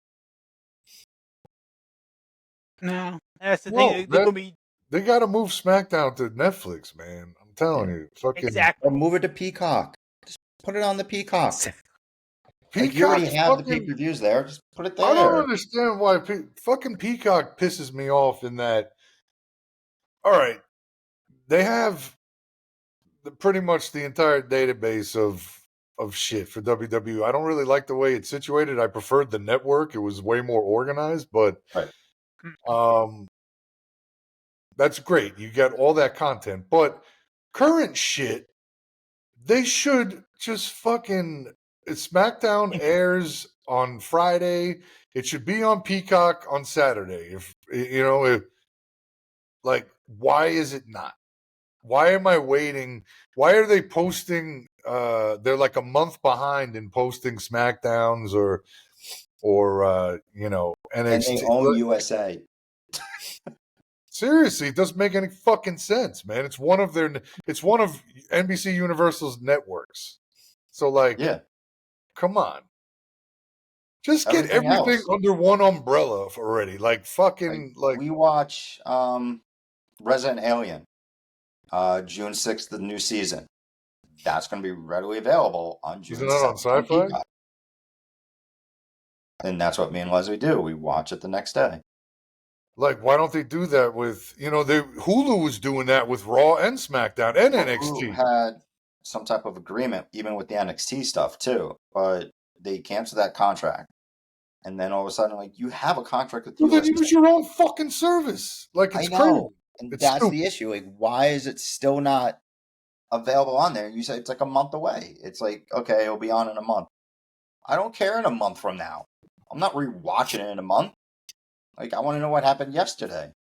[SPEAKER 1] No, that's the
[SPEAKER 2] no,
[SPEAKER 1] thing. They're gonna be
[SPEAKER 2] they got to move SmackDown to Netflix, man. I'm telling you, fucking
[SPEAKER 1] exactly.
[SPEAKER 3] Or move it to Peacock. Just put it on the Peacock. Like you already
[SPEAKER 2] Peacock's
[SPEAKER 3] have the
[SPEAKER 2] fucking.
[SPEAKER 3] pay-per-views there. Just put it
[SPEAKER 2] I don't
[SPEAKER 3] there.
[SPEAKER 2] understand why fucking Peacock pisses me off in that. All right, they have pretty much the entire database of shit for WWE. I don't really like the way it's situated. I preferred the network. It was way more organized, but
[SPEAKER 3] Right.
[SPEAKER 2] um that's great. You got all that content, but current shit, they should just fucking SmackDown airs on Friday. It should be on Peacock on Saturday. If you know, if like, why is it not? Why am I waiting? Why are they posting? They're like a month behind in posting SmackDowns or you know,
[SPEAKER 3] And
[SPEAKER 2] NXT.
[SPEAKER 3] they own USA.
[SPEAKER 2] Seriously, it doesn't make any fucking sense, man. It's one of NBC Universal's networks. So like,
[SPEAKER 3] Yeah.
[SPEAKER 2] come on. Just get
[SPEAKER 3] Everything
[SPEAKER 2] everything
[SPEAKER 3] else.
[SPEAKER 2] under one umbrella already. Like fucking like
[SPEAKER 3] We watch Resident Alien. June 6th, the new season. That's going to be readily available on
[SPEAKER 2] is
[SPEAKER 3] June
[SPEAKER 2] it not on
[SPEAKER 3] 7th on
[SPEAKER 2] Sci-Fi?
[SPEAKER 3] Peacock. And that's what me and Leslie do. We watch it the next day.
[SPEAKER 2] Like, why don't they do that with Hulu was doing that with Raw and SmackDown and
[SPEAKER 3] Well, Hulu
[SPEAKER 2] NXT.
[SPEAKER 3] had some type of agreement, even with the NXT stuff too, but they canceled that contract. And then all of a sudden, like, you have a contract with
[SPEAKER 2] Well, then
[SPEAKER 3] USA.
[SPEAKER 2] use your own fucking service. Like,
[SPEAKER 3] I
[SPEAKER 2] it's crazy.
[SPEAKER 3] know. And
[SPEAKER 2] It's
[SPEAKER 3] that's
[SPEAKER 2] stupid.
[SPEAKER 3] the issue. Like, why is it still not available on there? You say it's like a month away. It's like, okay, it'll be on in a month. I don't care in a month from now. I'm not rewatching it in a month. Like, I want to know what happened yesterday.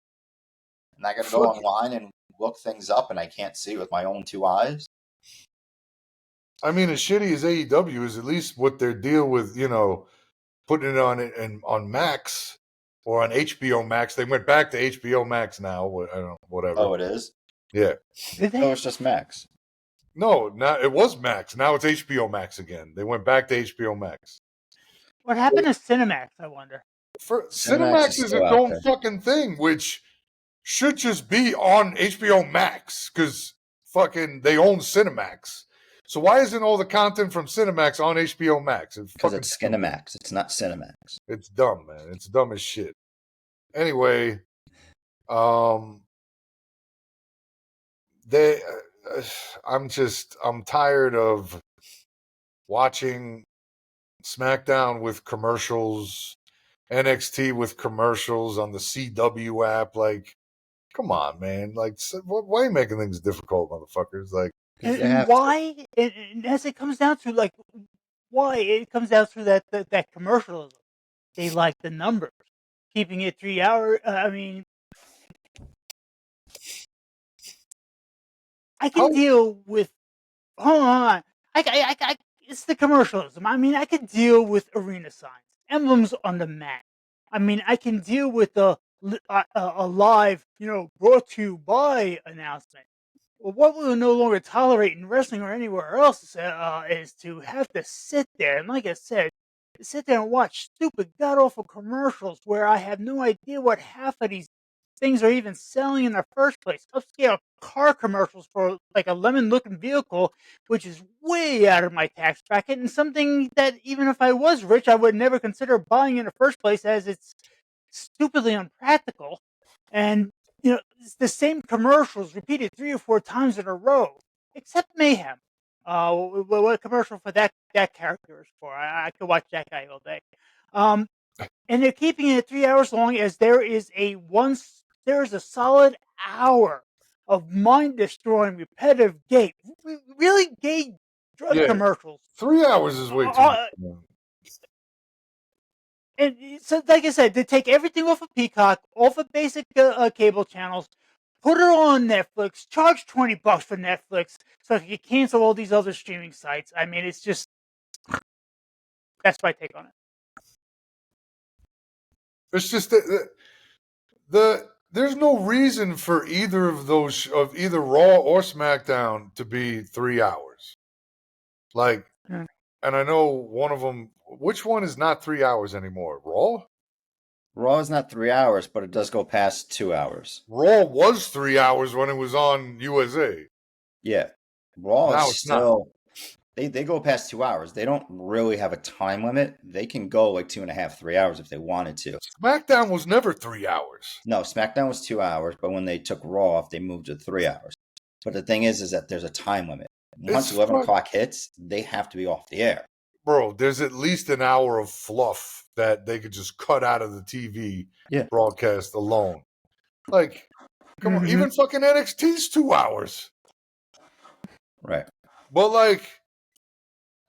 [SPEAKER 3] And I got to go
[SPEAKER 2] Fuck it.
[SPEAKER 3] online and look things up, and I can't see with my own two eyes.
[SPEAKER 2] I mean, as shitty as AEW is, at least what their deal with, putting it on Max or on HBO Max. They went back to HBO Max now. I don't know, whatever.
[SPEAKER 3] Oh, it is?
[SPEAKER 2] Yeah.
[SPEAKER 1] Did
[SPEAKER 3] No,
[SPEAKER 1] they?
[SPEAKER 3] it's just Max.
[SPEAKER 2] No, now it was Max. Now it's HBO Max again. They went back to HBO Max.
[SPEAKER 1] What happened to Cinemax? I wonder.
[SPEAKER 3] Cinemax
[SPEAKER 2] Cinemax
[SPEAKER 3] is
[SPEAKER 2] is
[SPEAKER 3] still
[SPEAKER 2] its
[SPEAKER 3] out
[SPEAKER 2] own
[SPEAKER 3] there.
[SPEAKER 2] fucking thing, which should just be on HBO Max because fucking they own Cinemax. So why isn't all the content from Cinemax on HBO Max?
[SPEAKER 3] Because it's Skinemax. It's not Cinemax.
[SPEAKER 2] It's dumb, man. It's dumb as shit. Anyway, they, I'm tired of watching SmackDown with commercials, NXT with commercials on the CW app. Like, come on, man. Like, why are you making things difficult, motherfuckers? Like,
[SPEAKER 1] And why? And as it comes down to like, why it comes down to that commercialism. They like the numbers, keeping it 3 hours. I mean, I can
[SPEAKER 2] how?
[SPEAKER 1] deal with. Hold on, it's the commercialism. I mean, I can deal with arena signs, emblems on the mat. I mean, I can deal with a live, brought to you by announcement. Well, what we will no longer tolerate in wrestling or anywhere else is to have to sit there and, like I said, sit there and watch stupid, god awful commercials where I have no idea what half of these things are even selling in the first place. Upscale car commercials for like a lemon looking vehicle, which is way out of my tax bracket, and something that even if I was rich, I would never consider buying in the first place as it's stupidly unpractical. And it's the same commercials repeated 3 or 4 times in a row, except Mayhem. What commercial for that character is for? I could watch that guy all day. And they're keeping it 3 hours long, as there is a solid hour of mind destroying, repetitive gay, really gay drug
[SPEAKER 2] Yeah,
[SPEAKER 1] commercials.
[SPEAKER 2] 3 hours is way too much.
[SPEAKER 1] And so, like I said, they take everything off of Peacock, off of basic cable channels, put it on Netflix, charge $20 for Netflix, so you can cancel all these other streaming sites. I mean, it's just that's my take on it.
[SPEAKER 2] It's just there's no reason for either of those of either Raw or SmackDown to be 3 hours. Like,
[SPEAKER 1] Yeah.
[SPEAKER 2] and I know one of them. Which one is not 3 hours anymore? Raw.
[SPEAKER 3] Raw is not 3 hours, but it does go past 2 hours.
[SPEAKER 2] Raw was 3 hours when it was on USA.
[SPEAKER 3] Yeah. Raw
[SPEAKER 2] Now
[SPEAKER 3] is
[SPEAKER 2] it's not.
[SPEAKER 3] still they go past 2 hours. They don't really have a time limit. They can go like 2.5, 3 hours if they wanted to.
[SPEAKER 2] SmackDown was never 3 hours.
[SPEAKER 3] No, SmackDown was 2 hours, but when they took Raw off, they moved to 3 hours. But the thing is that there's a time limit. Once
[SPEAKER 2] It's
[SPEAKER 3] 11
[SPEAKER 2] fuck-
[SPEAKER 3] o'clock hits, they have to be off the air.
[SPEAKER 2] Bro, there's at least an hour of fluff that they could just cut out of the TV
[SPEAKER 3] Yeah.
[SPEAKER 2] broadcast alone. Like, come on, even fucking NXT's 2 hours.
[SPEAKER 3] Right.
[SPEAKER 2] But like,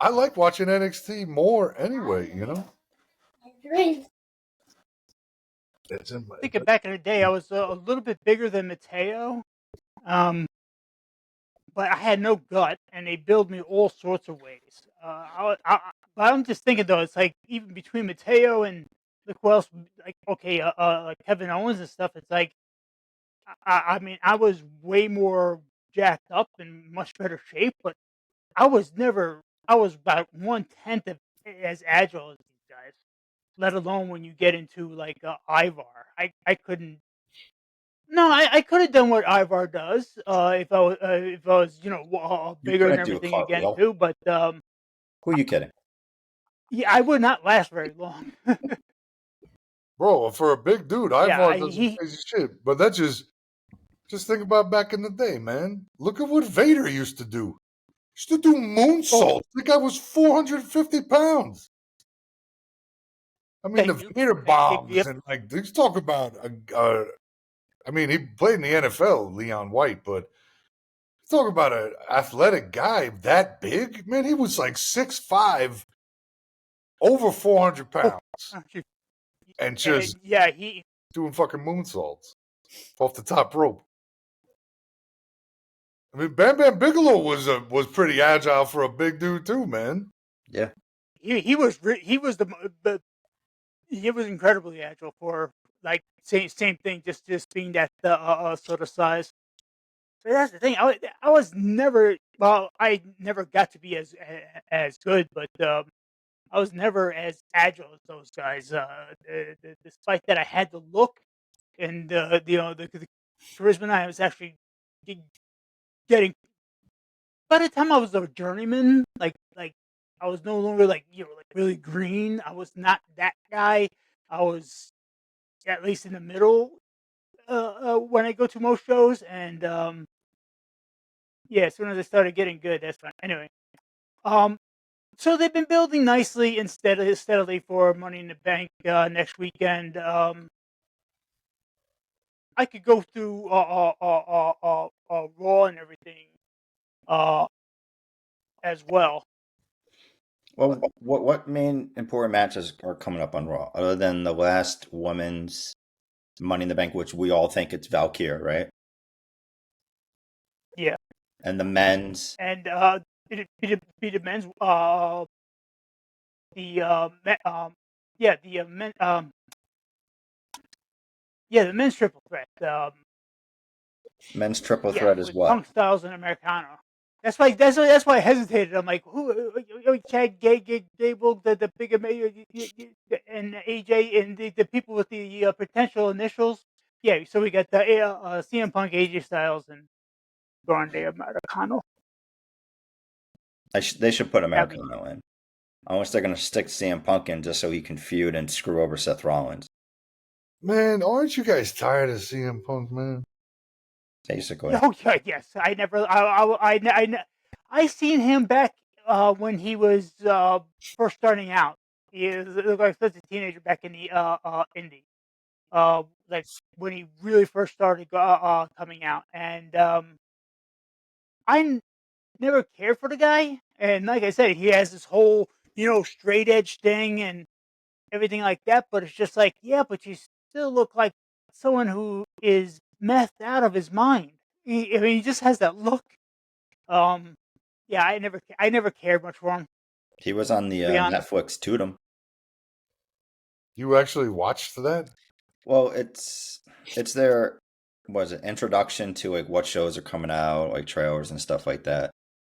[SPEAKER 2] I like watching NXT more anyway, you know? It's in my,
[SPEAKER 1] Thinking back in the day, I was a little bit bigger than Mateo, but I had no gut, and they billed me all sorts of ways. But I'm just thinking though, it's like even between Mateo and look who else, like like Kevin Owens and stuff. It's like, I mean, I was way more jacked up and much better shape, but I was about 1/10 of as agile as these guys. Let alone when you get into like Ivar, I couldn't. No, I could have done what Ivar does if I was
[SPEAKER 3] You
[SPEAKER 1] bigger and
[SPEAKER 3] couldn't do a
[SPEAKER 1] everything again
[SPEAKER 3] cartwheel.
[SPEAKER 1] too. But
[SPEAKER 3] Who are you kidding?
[SPEAKER 1] yeah, I would not last very long.
[SPEAKER 2] bro, for a big dude, Ivar does some
[SPEAKER 1] he
[SPEAKER 2] crazy shit. But that's just think about back in the day, man. Look at what Vader used to do. Used to do moonsaults. The guy was 450 pounds. I mean,
[SPEAKER 1] thank
[SPEAKER 2] the
[SPEAKER 1] you.
[SPEAKER 2] Vader bombs
[SPEAKER 1] Yep.
[SPEAKER 2] and like let's talk about. I mean, he played in the NFL, Leon White, but talk about an athletic guy that big, man. He was like 6'5", over 400 pounds, and just
[SPEAKER 1] yeah, he
[SPEAKER 2] doing fucking moonsaults off the top rope. I mean, Bam Bam Bigelow was pretty agile for a big dude too, man.
[SPEAKER 3] Yeah.
[SPEAKER 1] he was he was incredibly agile for like same thing, just being that sort of size. But that's the thing. I was never I never got to be as good, but I was never as agile as those guys. Despite that, I had the look and the charisma. I was actually getting. By the time I was a journeyman, like I was no longer like like really green. I was not that guy. I was at least in the middle when I go to most shows, and yeah, as soon as I started getting good, that's fine. Anyway, so they've been building nicely and steadily for Money in the Bank next weekend. I could go through Raw and everything as well.
[SPEAKER 3] Well, what main important matches are coming up on Raw other than the last women's Money in the Bank, which we all think it's Valkyria, right?
[SPEAKER 1] Yeah,
[SPEAKER 3] And the men's.
[SPEAKER 1] and be the men's yeah the men yeah the men's triple threat.
[SPEAKER 3] Men's triple
[SPEAKER 1] Yeah,
[SPEAKER 3] threat is
[SPEAKER 1] with
[SPEAKER 3] what?
[SPEAKER 1] Punk Styles and Americano. That's why I hesitated. I'm like, who? Chad Gable, the big and AJ, and the people with the potential initials. Yeah, so we got the CM Punk, AJ Styles, and Grande Americano.
[SPEAKER 3] They should put
[SPEAKER 1] That'd be
[SPEAKER 3] Americano in. Unless they're going to stick CM Punk in just so he can feud and screw over Seth Rollins.
[SPEAKER 2] Man, aren't you guys tired of CM Punk, man?
[SPEAKER 3] Basically.
[SPEAKER 1] Oh yeah, yes. I seen him back when he was first starting out. He looked like such a teenager back in the indie. Like when he really first started coming out, and never cared for the guy. And like I said, he has this whole straight edge thing and everything like that. But it's just like, yeah, but you still look like someone who is methed out of his mind. I mean, he just has that look. Yeah, I never cared much for him.
[SPEAKER 3] He was on the
[SPEAKER 1] To be honest.
[SPEAKER 3] Netflix Totem.
[SPEAKER 2] You actually watched that?
[SPEAKER 3] Well, it's their introduction to like what shows are coming out, like trailers and stuff like that.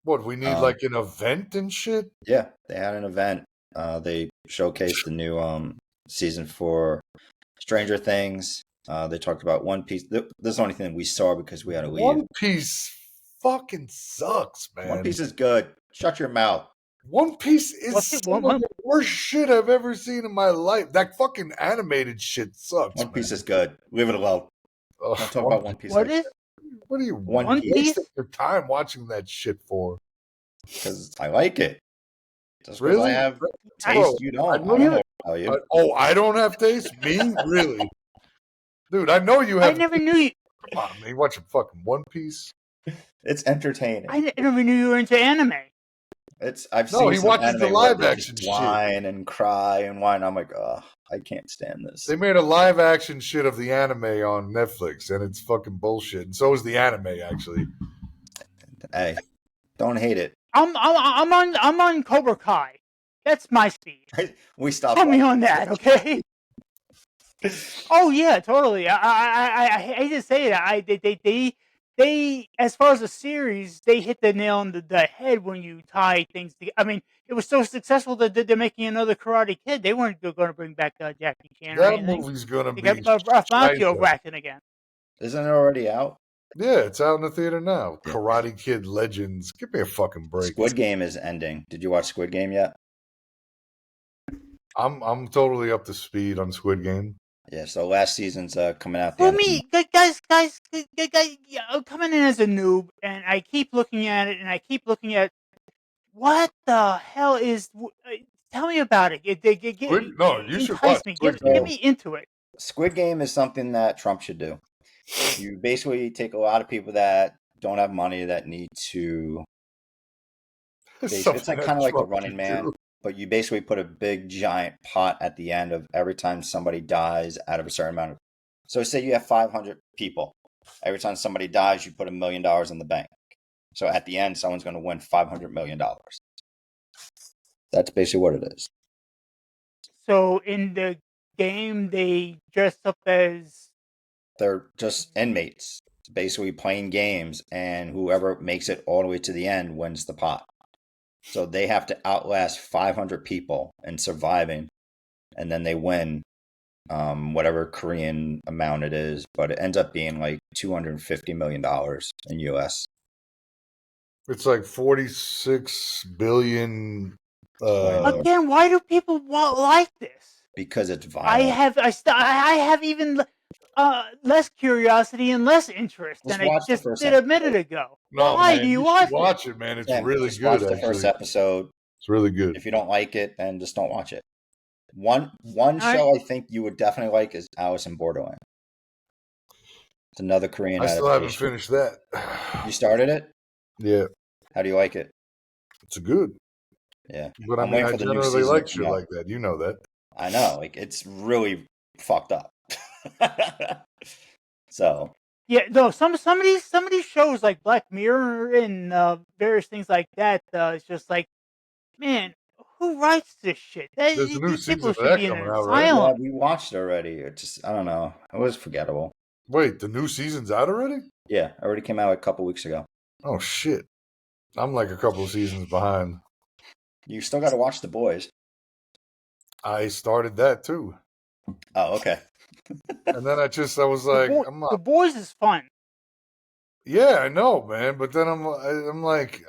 [SPEAKER 2] What, we need like an event and shit?
[SPEAKER 3] Yeah, they had an event. They showcased the new season for Stranger Things. They talked about One Piece. This is the only thing we saw because we had to leave.
[SPEAKER 2] One Piece fucking sucks, man.
[SPEAKER 3] One Piece is good. Shut your mouth.
[SPEAKER 2] One Piece is some of the worst shit I've ever seen in my life. That fucking animated shit sucks.
[SPEAKER 3] One Piece is good. Leave it alone. Don't talk about One Piece.
[SPEAKER 1] What is?
[SPEAKER 2] What are you
[SPEAKER 1] One Piece?
[SPEAKER 2] wasting your time watching that shit for?
[SPEAKER 3] Because I like it. Just because
[SPEAKER 2] Really?
[SPEAKER 3] I have taste,
[SPEAKER 2] Bro,
[SPEAKER 3] you don't. I don't know how you.
[SPEAKER 2] I don't have taste? Me? Really? Dude, I know you have.
[SPEAKER 1] I never knew you.
[SPEAKER 2] Come on, man. You watching fucking One Piece?
[SPEAKER 3] It's entertaining.
[SPEAKER 1] I never knew you were into anime.
[SPEAKER 3] I've seen
[SPEAKER 2] he watches the live action shit.
[SPEAKER 3] Whine and cry and whine. I'm like, oh, I can't stand this.
[SPEAKER 2] They made a live action shit of the anime on Netflix, and it's fucking bullshit. And so is the anime, actually.
[SPEAKER 3] Hey, don't hate it.
[SPEAKER 1] I'm on Cobra Kai. That's my speed.
[SPEAKER 3] We stopped.
[SPEAKER 1] Put me on that, okay? Oh yeah, totally. I hate to say that. They as far as the series, they hit the nail on the head when you tie things together. I mean, it was so successful that they're making another Karate Kid. They weren't going to bring back Jackie Chan.
[SPEAKER 2] That movie's going to be.
[SPEAKER 1] They got Macchio back in again.
[SPEAKER 3] Isn't it already out?
[SPEAKER 2] Yeah, it's out in the theater now. Yeah. Karate Kid Legends. Give me a fucking break.
[SPEAKER 3] Squid Game is ending. Did you watch Squid Game yet?
[SPEAKER 2] I'm totally up to speed on Squid Game.
[SPEAKER 3] Yeah, so last season's coming out.
[SPEAKER 1] For me, guys, I'm coming in as a noob, and I keep looking at it, and I keep looking at what the hell is. Tell me about it.
[SPEAKER 2] You should watch
[SPEAKER 1] me. Get me into it.
[SPEAKER 3] Squid Game is something that Trump should do. You basically take a lot of people that don't have money that need to. It's like kind of like a Running Man. But you basically put a big giant pot at the end of every time somebody dies out of a certain amount of. So say you have 500 people. Every time somebody dies, you put $1 million in the bank. So at the end, someone's going to win $500 million. That's basically what it is.
[SPEAKER 1] So in the game, they dress up as.
[SPEAKER 3] They're just inmates, basically playing games, and whoever makes it all the way to the end wins the pot. So they have to outlast 500 people in surviving, and then they win whatever Korean amount it is, but it ends up being like $250 million in US.
[SPEAKER 2] It's like 46 billion.
[SPEAKER 1] Again, why do people like this?
[SPEAKER 3] Because it's violent.
[SPEAKER 1] I have even less curiosity and less interest than I just did a minute ago.
[SPEAKER 2] No,
[SPEAKER 1] why
[SPEAKER 2] man,
[SPEAKER 1] do you
[SPEAKER 2] watch it, man? It's really good.
[SPEAKER 3] Watch the first episode.
[SPEAKER 2] It's really good.
[SPEAKER 3] If you don't like it, then just don't watch it. One show I think you would definitely like is Alice in Borderland. It's another Korean adaptation.
[SPEAKER 2] I still haven't finished that.
[SPEAKER 3] You started it?
[SPEAKER 2] Yeah.
[SPEAKER 3] How do you like it?
[SPEAKER 2] It's good.
[SPEAKER 3] Yeah.
[SPEAKER 2] But I mean, I generally like shit like that. You know that.
[SPEAKER 3] I know. Like, it's really fucked up. So.
[SPEAKER 1] Yeah, no. Some of these shows like Black Mirror and various things like that. It's just like, man, who writes this shit?
[SPEAKER 2] There's a new season of that coming out, right?
[SPEAKER 3] Yeah, we watched it already. It just, I don't know. It was forgettable.
[SPEAKER 2] Wait, the new season's out already?
[SPEAKER 3] Yeah, it already came out a couple weeks ago.
[SPEAKER 2] Oh shit! I'm like a couple of seasons behind.
[SPEAKER 3] You still got to watch The Boys.
[SPEAKER 2] I started that too.
[SPEAKER 3] Oh, okay.
[SPEAKER 2] And then I was like,
[SPEAKER 1] The Boys is fun.
[SPEAKER 2] Yeah, I know, man. But then I'm like,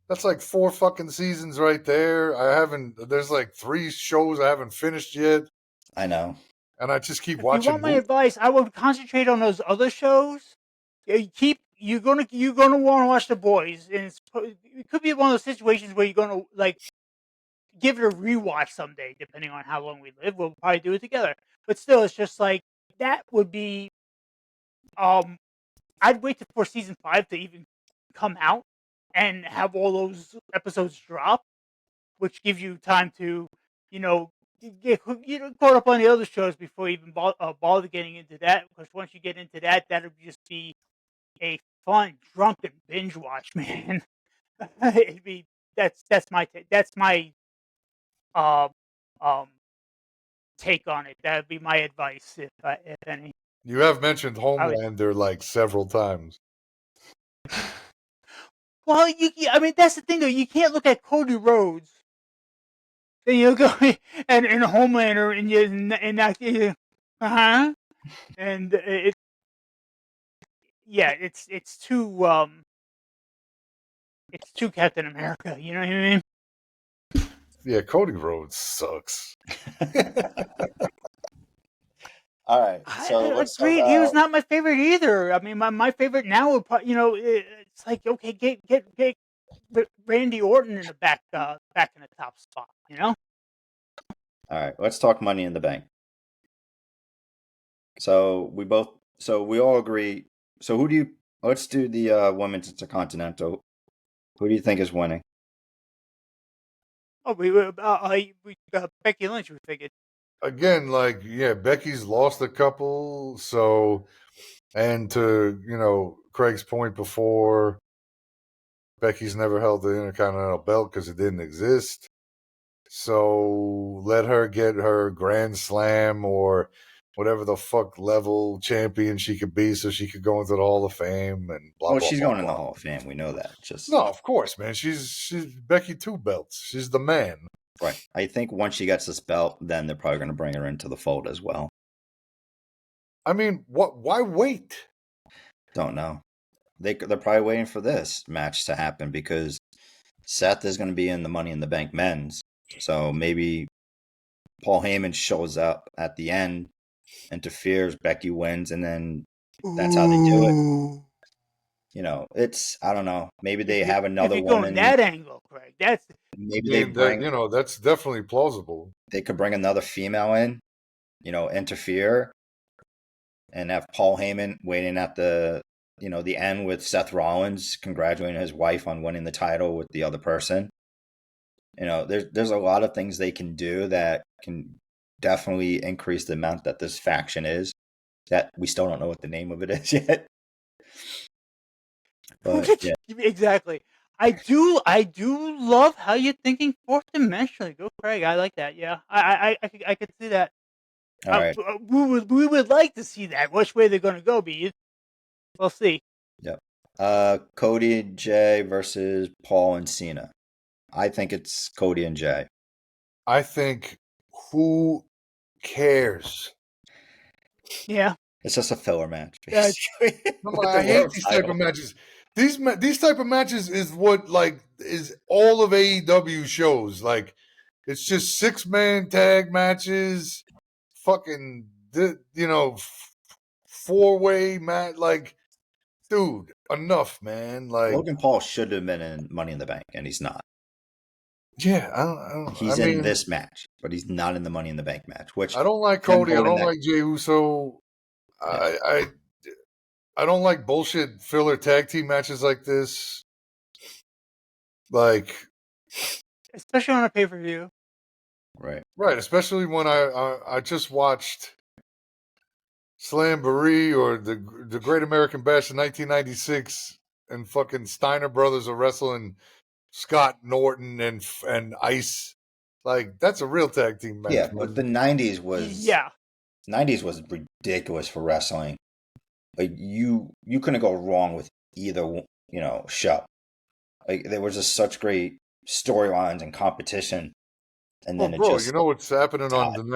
[SPEAKER 2] that's like 4 fucking seasons right there. There's like 3 shows I haven't finished yet.
[SPEAKER 3] I know.
[SPEAKER 2] And I just keep watching.
[SPEAKER 1] If you want my advice, I would concentrate on those other shows. You're gonna want to watch The Boys, and it could be one of those situations where you're gonna like give it a rewatch someday, depending on how long we live. We'll probably do it together. But still, it's just like that would be. I'd wait for season 5 to even come out and have all those episodes drop, which gives you time to, get caught up on the other shows before you even bother getting into that. Because once you get into that, that'll just be a fun drunken binge watch, man. It'd be that's my take on it. That would be my advice, if any.
[SPEAKER 2] You have mentioned
[SPEAKER 1] I would.
[SPEAKER 2] Homelander like several times.
[SPEAKER 1] Well, I mean, that's the thing, though. You can't look at Cody Rhodes, then you go and Homelander, and not, and it's too Captain America. You know what I mean?
[SPEAKER 2] Yeah, Cody Rhodes sucks.
[SPEAKER 3] All right, so
[SPEAKER 1] I
[SPEAKER 3] let's talk
[SPEAKER 1] agreed. He was
[SPEAKER 3] about.
[SPEAKER 1] not my favorite either. I mean, my favorite now would probably, it's like, okay, get Randy Orton in the back in the top spot.
[SPEAKER 3] All right, let's talk Money in the Bank. So we all agree. So who do you? Let's do the women's intercontinental. Who do you think is winning?
[SPEAKER 1] Oh, Becky Lynch. We figured.
[SPEAKER 2] Again, like, yeah, Becky's lost a couple, so, and to Craig's point before, Becky's never held the Intercontinental belt because it didn't exist. So let her get her Grand Slam or whatever the fuck level champion she could be, so she could go into the Hall of Fame and blah.
[SPEAKER 3] Well,
[SPEAKER 2] blah,
[SPEAKER 3] she's
[SPEAKER 2] blah,
[SPEAKER 3] going in
[SPEAKER 2] blah.
[SPEAKER 3] the Hall of Fame. We know that. Just
[SPEAKER 2] No, of course, man. She's Becky 2 belts. She's the man.
[SPEAKER 3] right. I think once she gets this belt, then they're probably going to bring her into the fold as well.
[SPEAKER 2] I mean, what? Why wait?
[SPEAKER 3] Don't know. They're probably waiting for this match to happen because Seth is going to be in the Money in the Bank men's. So maybe Paul Heyman shows up at the end, interferes, Becky wins, and then that's how they do it. It's, I don't know. Maybe they have another
[SPEAKER 1] if you're
[SPEAKER 3] woman.
[SPEAKER 1] going that angle, Craig,
[SPEAKER 3] Maybe they bring.
[SPEAKER 2] That's definitely plausible.
[SPEAKER 3] They could bring another female in, interfere, and have Paul Heyman waiting at the end with Seth Rollins, congratulating his wife on winning the title with the other person. There's a lot of things they can do that can definitely increase the amount that this faction is. That we still don't know what the name of it is yet. But yeah.
[SPEAKER 1] Exactly. I do love how you're thinking fourth dimensionally. Go, Craig. I like that. Yeah, I could see that.
[SPEAKER 3] All right.
[SPEAKER 1] We would like to see that. Which way they're going to go, be? We'll see.
[SPEAKER 3] Yep. Cody and Jay versus Paul and Cena. I think it's Cody and Jay.
[SPEAKER 2] I think, who cares?
[SPEAKER 1] Yeah.
[SPEAKER 3] It's just a filler match.
[SPEAKER 1] Yeah.
[SPEAKER 2] I hate these type of matches. These type of matches is what is all of AEW shows. Like, it's just 6-man tag matches, fucking 4-way match. Like, dude, enough, man. Like,
[SPEAKER 3] Logan Paul should have been in Money in the Bank, and he's not.
[SPEAKER 2] Yeah, I don't.
[SPEAKER 3] He's in this match, but he's not in the Money in the Bank match. Which
[SPEAKER 2] I don't like Cody. I don't like Jey Uso. Yeah. I don't like bullshit filler tag team matches like this. Like,
[SPEAKER 1] especially on a pay-per-view.
[SPEAKER 3] Right.
[SPEAKER 2] Especially when I just watched Slamboree or the Great American Bash in 1996, and fucking Steiner Brothers are wrestling Scott Norton and Ice. Like, that's a real tag team match.
[SPEAKER 3] Yeah, but the 90s was ridiculous for wrestling. Like, you couldn't go wrong with either show. Like, there was just such great storylines and competition. And then
[SPEAKER 2] you know what's happening on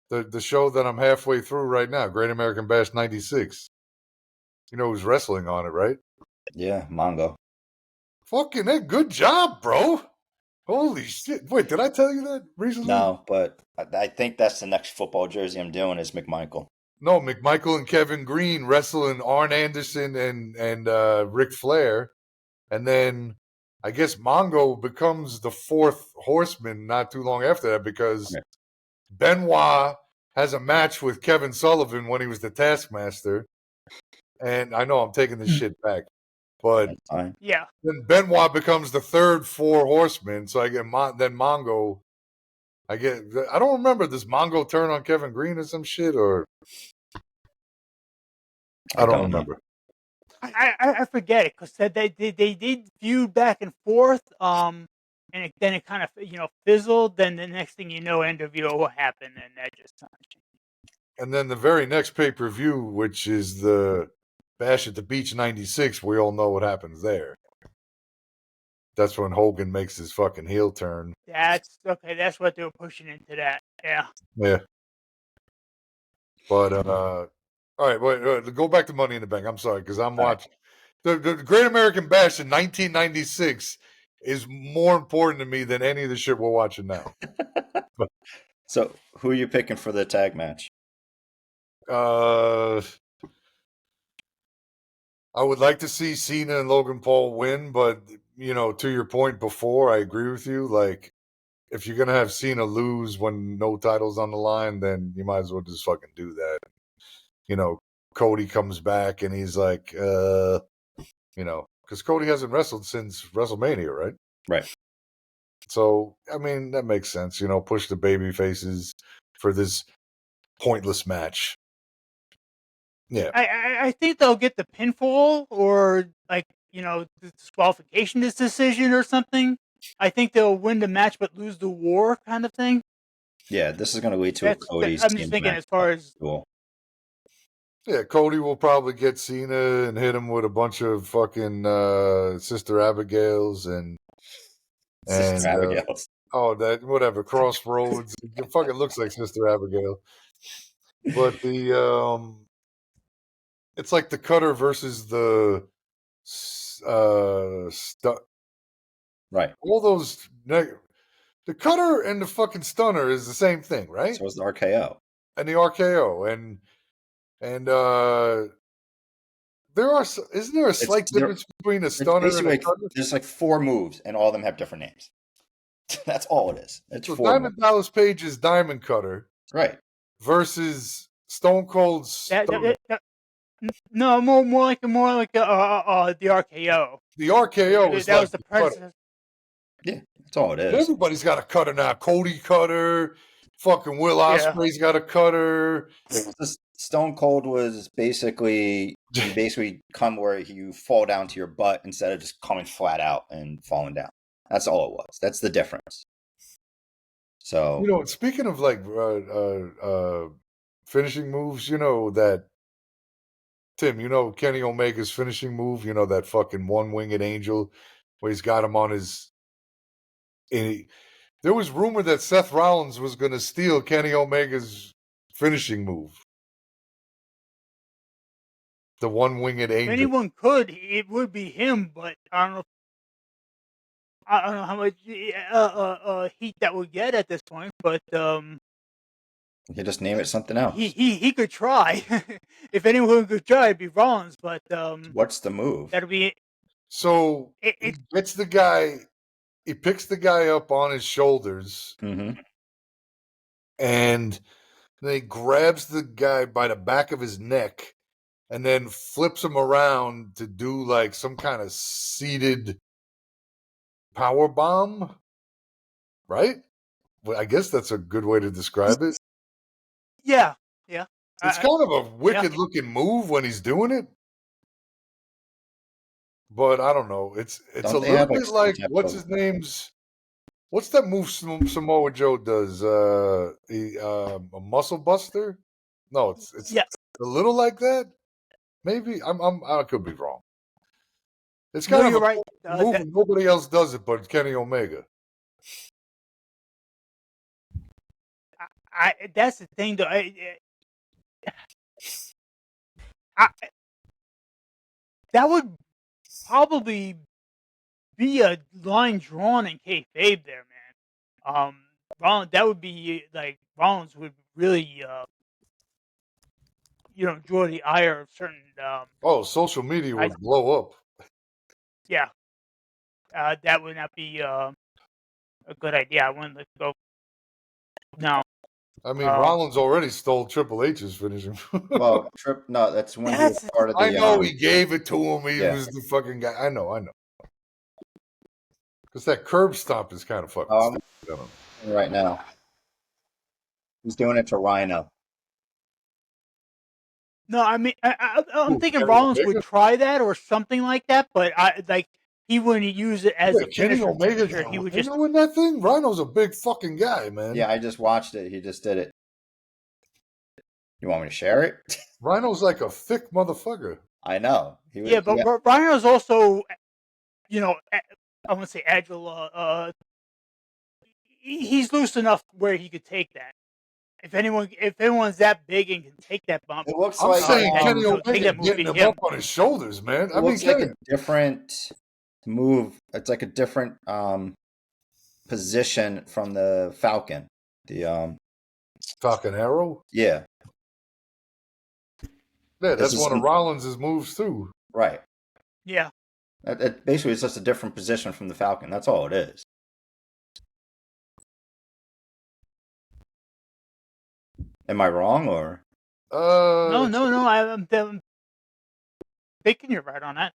[SPEAKER 2] the show that I'm halfway through right now, Great American Bash 96. You know who's wrestling on it, right?
[SPEAKER 3] Yeah, Mongo.
[SPEAKER 2] Fucking good job, bro. Holy shit. Wait, did I tell you that recently?
[SPEAKER 3] No, but I think that's the next football jersey I'm doing is McMichael.
[SPEAKER 2] No, McMichael and Kevin Green wrestling Arn Anderson and Ric Flair. And then I guess Mongo becomes the fourth horseman not too long after that, because Benoit has a match with Kevin Sullivan when he was the Taskmaster. And I know I'm taking this shit back, but
[SPEAKER 1] yeah.
[SPEAKER 2] Then Benoit becomes the third four horsemen. So I get then Mongo. I don't remember. Does Mongo turn on Kevin Green or some shit, or I don't remember.
[SPEAKER 1] I forget it, because they did feud back and forth. and then it kind of fizzled. Then the next thing you know, NWO will happen, and that just
[SPEAKER 2] And then the very next pay-per-view, which is the Bash at the Beach 96, we all know what happens there. That's when Hogan makes his fucking heel turn.
[SPEAKER 1] That's okay. That's what they were pushing into that. Yeah.
[SPEAKER 2] Yeah. But all right, wait, go back to Money in the Bank. I'm sorry, because I'm watching the Great American Bash in 1996 is more important to me than any of the shit we're watching now.
[SPEAKER 3] So, who are you picking for the tag match?
[SPEAKER 2] I would like to see Cena and Logan Paul win, but to your point before, I agree with you. Like, if you're gonna have Cena lose when no title's on the line, then you might as well just fucking do that. Cody comes back and he's like, because Cody hasn't wrestled since WrestleMania, right?
[SPEAKER 3] Right.
[SPEAKER 2] So, I mean, that makes sense. Push the baby faces for this pointless match. Yeah.
[SPEAKER 1] I think they'll get the pinfall or the disqualification decision or something. I think they'll win the match but lose the war kind of thing.
[SPEAKER 3] Yeah, this is going to lead to a Cody.
[SPEAKER 1] I'm just thinking as far as
[SPEAKER 3] cool.
[SPEAKER 2] Yeah, Cody will probably get Cena and hit him with a bunch of fucking Sister Abigails and
[SPEAKER 3] Sister Abigails.
[SPEAKER 2] That whatever Crossroads. It fucking looks like Sister Abigail. But it's like the Cutter versus the
[SPEAKER 3] right.
[SPEAKER 2] All those the Cutter and the fucking Stunner is the same thing, right?
[SPEAKER 3] So is the RKO.
[SPEAKER 2] And the RKO and isn't there a slight difference between a Stunner and a Cutter?
[SPEAKER 3] There's like 4 moves and all of them have different names. That's all it is. It's
[SPEAKER 2] so
[SPEAKER 3] 4
[SPEAKER 2] Diamond Dallas Page's Diamond Cutter,
[SPEAKER 3] right,
[SPEAKER 2] versus Stone Cold's
[SPEAKER 1] no, more like the RKO.
[SPEAKER 2] The RKO is
[SPEAKER 1] that was the
[SPEAKER 2] Cutter.
[SPEAKER 3] Yeah, that's all it is.
[SPEAKER 2] Everybody's got a cutter now. Cody Cutter, fucking Will Ospreay's got a cutter.
[SPEAKER 3] Stone Cold was basically come where you fall down to your butt instead of just coming flat out and falling down. That's all it was. That's the difference. So
[SPEAKER 2] speaking of like finishing moves, that Tim, Kenny Omega's finishing move, that fucking one-winged angel where he's got him on his. There was rumor that Seth Rollins was going to steal Kenny Omega's finishing move. The one-winged angel.
[SPEAKER 1] If anyone could, it would be him, but I don't know. I don't know how much heat that would get at this point, but
[SPEAKER 3] you just name it something else.
[SPEAKER 1] He could try. If anyone could try, it'd be Rollins. But
[SPEAKER 3] what's the move?
[SPEAKER 1] That'll be it.
[SPEAKER 2] So he gets the guy. He picks the guy up on his shoulders,
[SPEAKER 3] and
[SPEAKER 2] then he grabs the guy by the back of his neck, and then flips him around to do like some kind of seated power bomb, right? Well, I guess that's a good way to describe it.
[SPEAKER 1] Yeah.
[SPEAKER 2] It's kind of a wicked-looking move when he's doing it, but I don't know. It's a little bit like what's his name's? What's that move Samoa Joe does? A muscle buster? No, it's a little like that. Maybe I could be wrong. It's kind of a move, and nobody else does it but Kenny Omega.
[SPEAKER 1] That's the thing, though. That would probably be a line drawn in kayfabe there, man. Rollins, that would be like Rollins would really, draw the ire of certain.
[SPEAKER 2] Social media would blow up.
[SPEAKER 1] Yeah, that would not be a good idea. I wouldn't let go. No.
[SPEAKER 2] I mean, Rollins already stole Triple H's finishing.
[SPEAKER 3] Well, that's when he was part of the.
[SPEAKER 2] I know he gave it to him. He was the fucking guy. I know. Because that curb stomp is kind of fucking.
[SPEAKER 3] Right now, he's doing it to Rhino.
[SPEAKER 1] No, I mean, I'm thinking Rollins would try that or something like that, but he wouldn't use it as a
[SPEAKER 2] Kenny
[SPEAKER 1] finisher.
[SPEAKER 2] Omega
[SPEAKER 1] Sure, he would just.
[SPEAKER 2] Rhino in that thing? Rhino's a big fucking guy, man.
[SPEAKER 3] Yeah, I just watched it. He just did it. You want me to share it?
[SPEAKER 2] Rhino's like a thick motherfucker.
[SPEAKER 3] I know.
[SPEAKER 1] Yeah, but Rhino's also, you know, I wouldn't say agile. He's loose enough where he could take that. If anyone's that big and can take that bump,
[SPEAKER 3] It looks
[SPEAKER 2] I'm
[SPEAKER 3] like
[SPEAKER 2] saying
[SPEAKER 1] then,
[SPEAKER 2] Kenny
[SPEAKER 1] you know, take
[SPEAKER 2] Omega
[SPEAKER 1] that move,
[SPEAKER 2] getting
[SPEAKER 1] be
[SPEAKER 2] him
[SPEAKER 1] him.
[SPEAKER 2] up on his shoulders, man.
[SPEAKER 3] it looks like a different move. It's like a different position from the Falcon. The
[SPEAKER 2] Falcon Arrow?
[SPEAKER 3] yeah.
[SPEAKER 2] Yeah,
[SPEAKER 3] This
[SPEAKER 2] that's
[SPEAKER 3] is
[SPEAKER 2] one of
[SPEAKER 3] some-
[SPEAKER 2] Rollins' moves too.
[SPEAKER 3] Right.
[SPEAKER 1] Yeah.
[SPEAKER 3] Basically, it's just a different position from the Falcon. That's all it is. Am I wrong or?
[SPEAKER 1] No. I'm thinking you're right on that.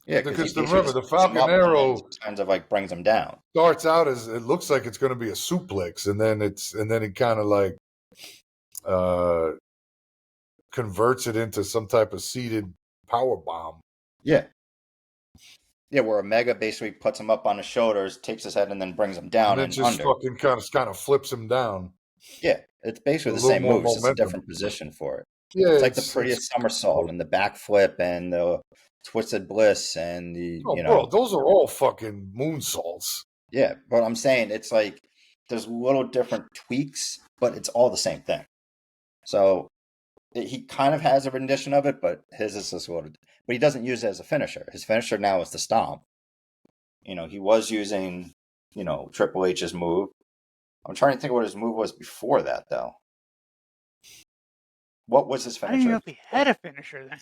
[SPEAKER 3] Yeah,
[SPEAKER 2] because
[SPEAKER 3] he
[SPEAKER 2] remember the
[SPEAKER 3] picks him
[SPEAKER 2] Falcon
[SPEAKER 3] up and then
[SPEAKER 2] Arrow
[SPEAKER 3] kind of like brings him down.
[SPEAKER 2] starts out as it looks like it's going to be a suplex, and then it kind of like converts it into some type of seated power bomb.
[SPEAKER 3] Yeah. Yeah, where Omega basically puts him up on his shoulders, takes his head, and then brings him down
[SPEAKER 2] And then
[SPEAKER 3] and
[SPEAKER 2] just
[SPEAKER 3] under.
[SPEAKER 2] fucking kind of flips him down.
[SPEAKER 3] Yeah, it's basically
[SPEAKER 2] A
[SPEAKER 3] the
[SPEAKER 2] little
[SPEAKER 3] same
[SPEAKER 2] more
[SPEAKER 3] move. It's just a
[SPEAKER 2] momentum.
[SPEAKER 3] different position for it.
[SPEAKER 2] Yeah,
[SPEAKER 3] It's like the prettiest somersault and the backflip and the twisted bliss and the
[SPEAKER 2] bro, those are all fucking moonsaults.
[SPEAKER 3] Yeah, but I'm saying it's like there's little different tweaks, but it's all the same thing. So he kind of has a rendition of it, but his is just what. But he doesn't use it as a finisher. His finisher now is the stomp. He was using Triple H's move. I'm trying to think what his move was before that, though. What was his
[SPEAKER 1] I
[SPEAKER 3] finisher?
[SPEAKER 1] didn't know if he had a finisher then.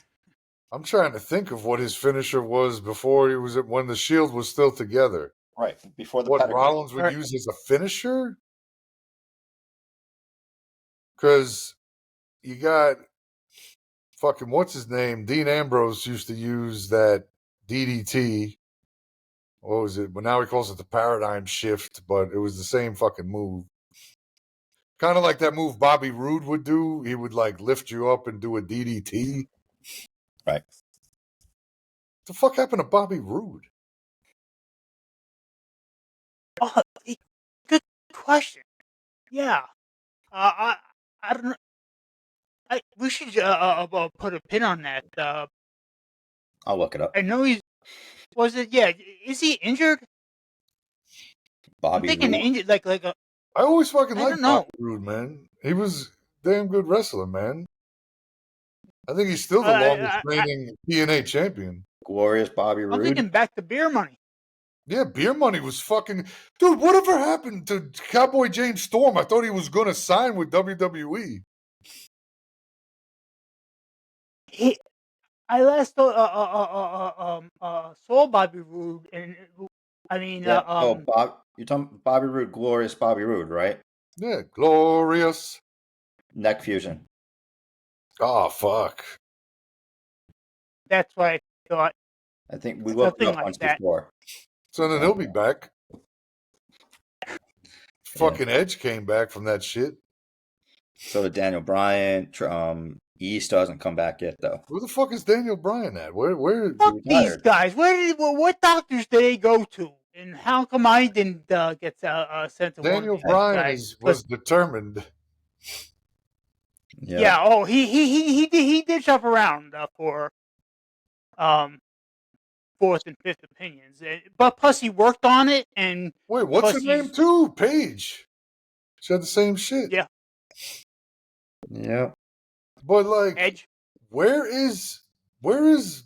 [SPEAKER 2] I'm trying to think of what his finisher was before he was when the Shield was still together.
[SPEAKER 3] Right, before the
[SPEAKER 2] What
[SPEAKER 3] pedigree.
[SPEAKER 2] Rollins would use as a finisher? Because you got fucking what's his name? Dean Ambrose used to use that DDT. What was it? But now he calls it the paradigm shift, but it was the same fucking move. Kind of like that move Bobby Roode would do. He would like lift you up and do a DDT.
[SPEAKER 3] Right.
[SPEAKER 2] What the fuck happened to Bobby Roode?
[SPEAKER 1] Oh, good question. Yeah. I don't know. We should put a pin on that.
[SPEAKER 3] I'll look it up.
[SPEAKER 1] I know he's. Was it? Yeah. Is he injured?
[SPEAKER 3] Bobby
[SPEAKER 1] I'm thinking
[SPEAKER 3] Roode.
[SPEAKER 1] injured, like a.
[SPEAKER 2] I always fucking
[SPEAKER 1] I
[SPEAKER 2] liked
[SPEAKER 1] don't know.
[SPEAKER 2] Bobby Roode, man. He was a damn good wrestler, man. I think he's still the longest reigning TNA champion.
[SPEAKER 3] Glorious Bobby Roode.
[SPEAKER 1] I'm thinking back to Beer Money.
[SPEAKER 2] Yeah, Beer Money was fucking... Dude, whatever happened to Cowboy James Storm? I thought he was going to sign with WWE.
[SPEAKER 1] I last saw Bobby Roode, and I mean,
[SPEAKER 3] you're talking Bobby Roode, Glorious Bobby Roode, right?
[SPEAKER 2] Yeah, glorious.
[SPEAKER 3] Neck fusion.
[SPEAKER 2] Oh, fuck.
[SPEAKER 1] That's what I thought.
[SPEAKER 3] I think we looked it up
[SPEAKER 1] like
[SPEAKER 3] once
[SPEAKER 1] that.
[SPEAKER 3] before.
[SPEAKER 2] So then he'll be back. Fucking Edge came back from that shit.
[SPEAKER 3] So did Daniel Bryan. East hasn't come back yet, though.
[SPEAKER 2] Where the fuck is Daniel Bryan at? Where?
[SPEAKER 1] Fuck these guys. What doctors do they go to? And how come I didn't get sent to
[SPEAKER 2] Daniel
[SPEAKER 1] one of these
[SPEAKER 2] Bryan
[SPEAKER 1] guys?
[SPEAKER 2] was determined.
[SPEAKER 3] Yep.
[SPEAKER 1] Yeah. Oh, he did shop around for fourth and fifth opinions, but plus he worked on it. And
[SPEAKER 2] wait, what's her name too? Paige. She had the same shit.
[SPEAKER 1] Yeah.
[SPEAKER 3] Yeah.
[SPEAKER 2] But like,
[SPEAKER 1] Edge.
[SPEAKER 2] Where is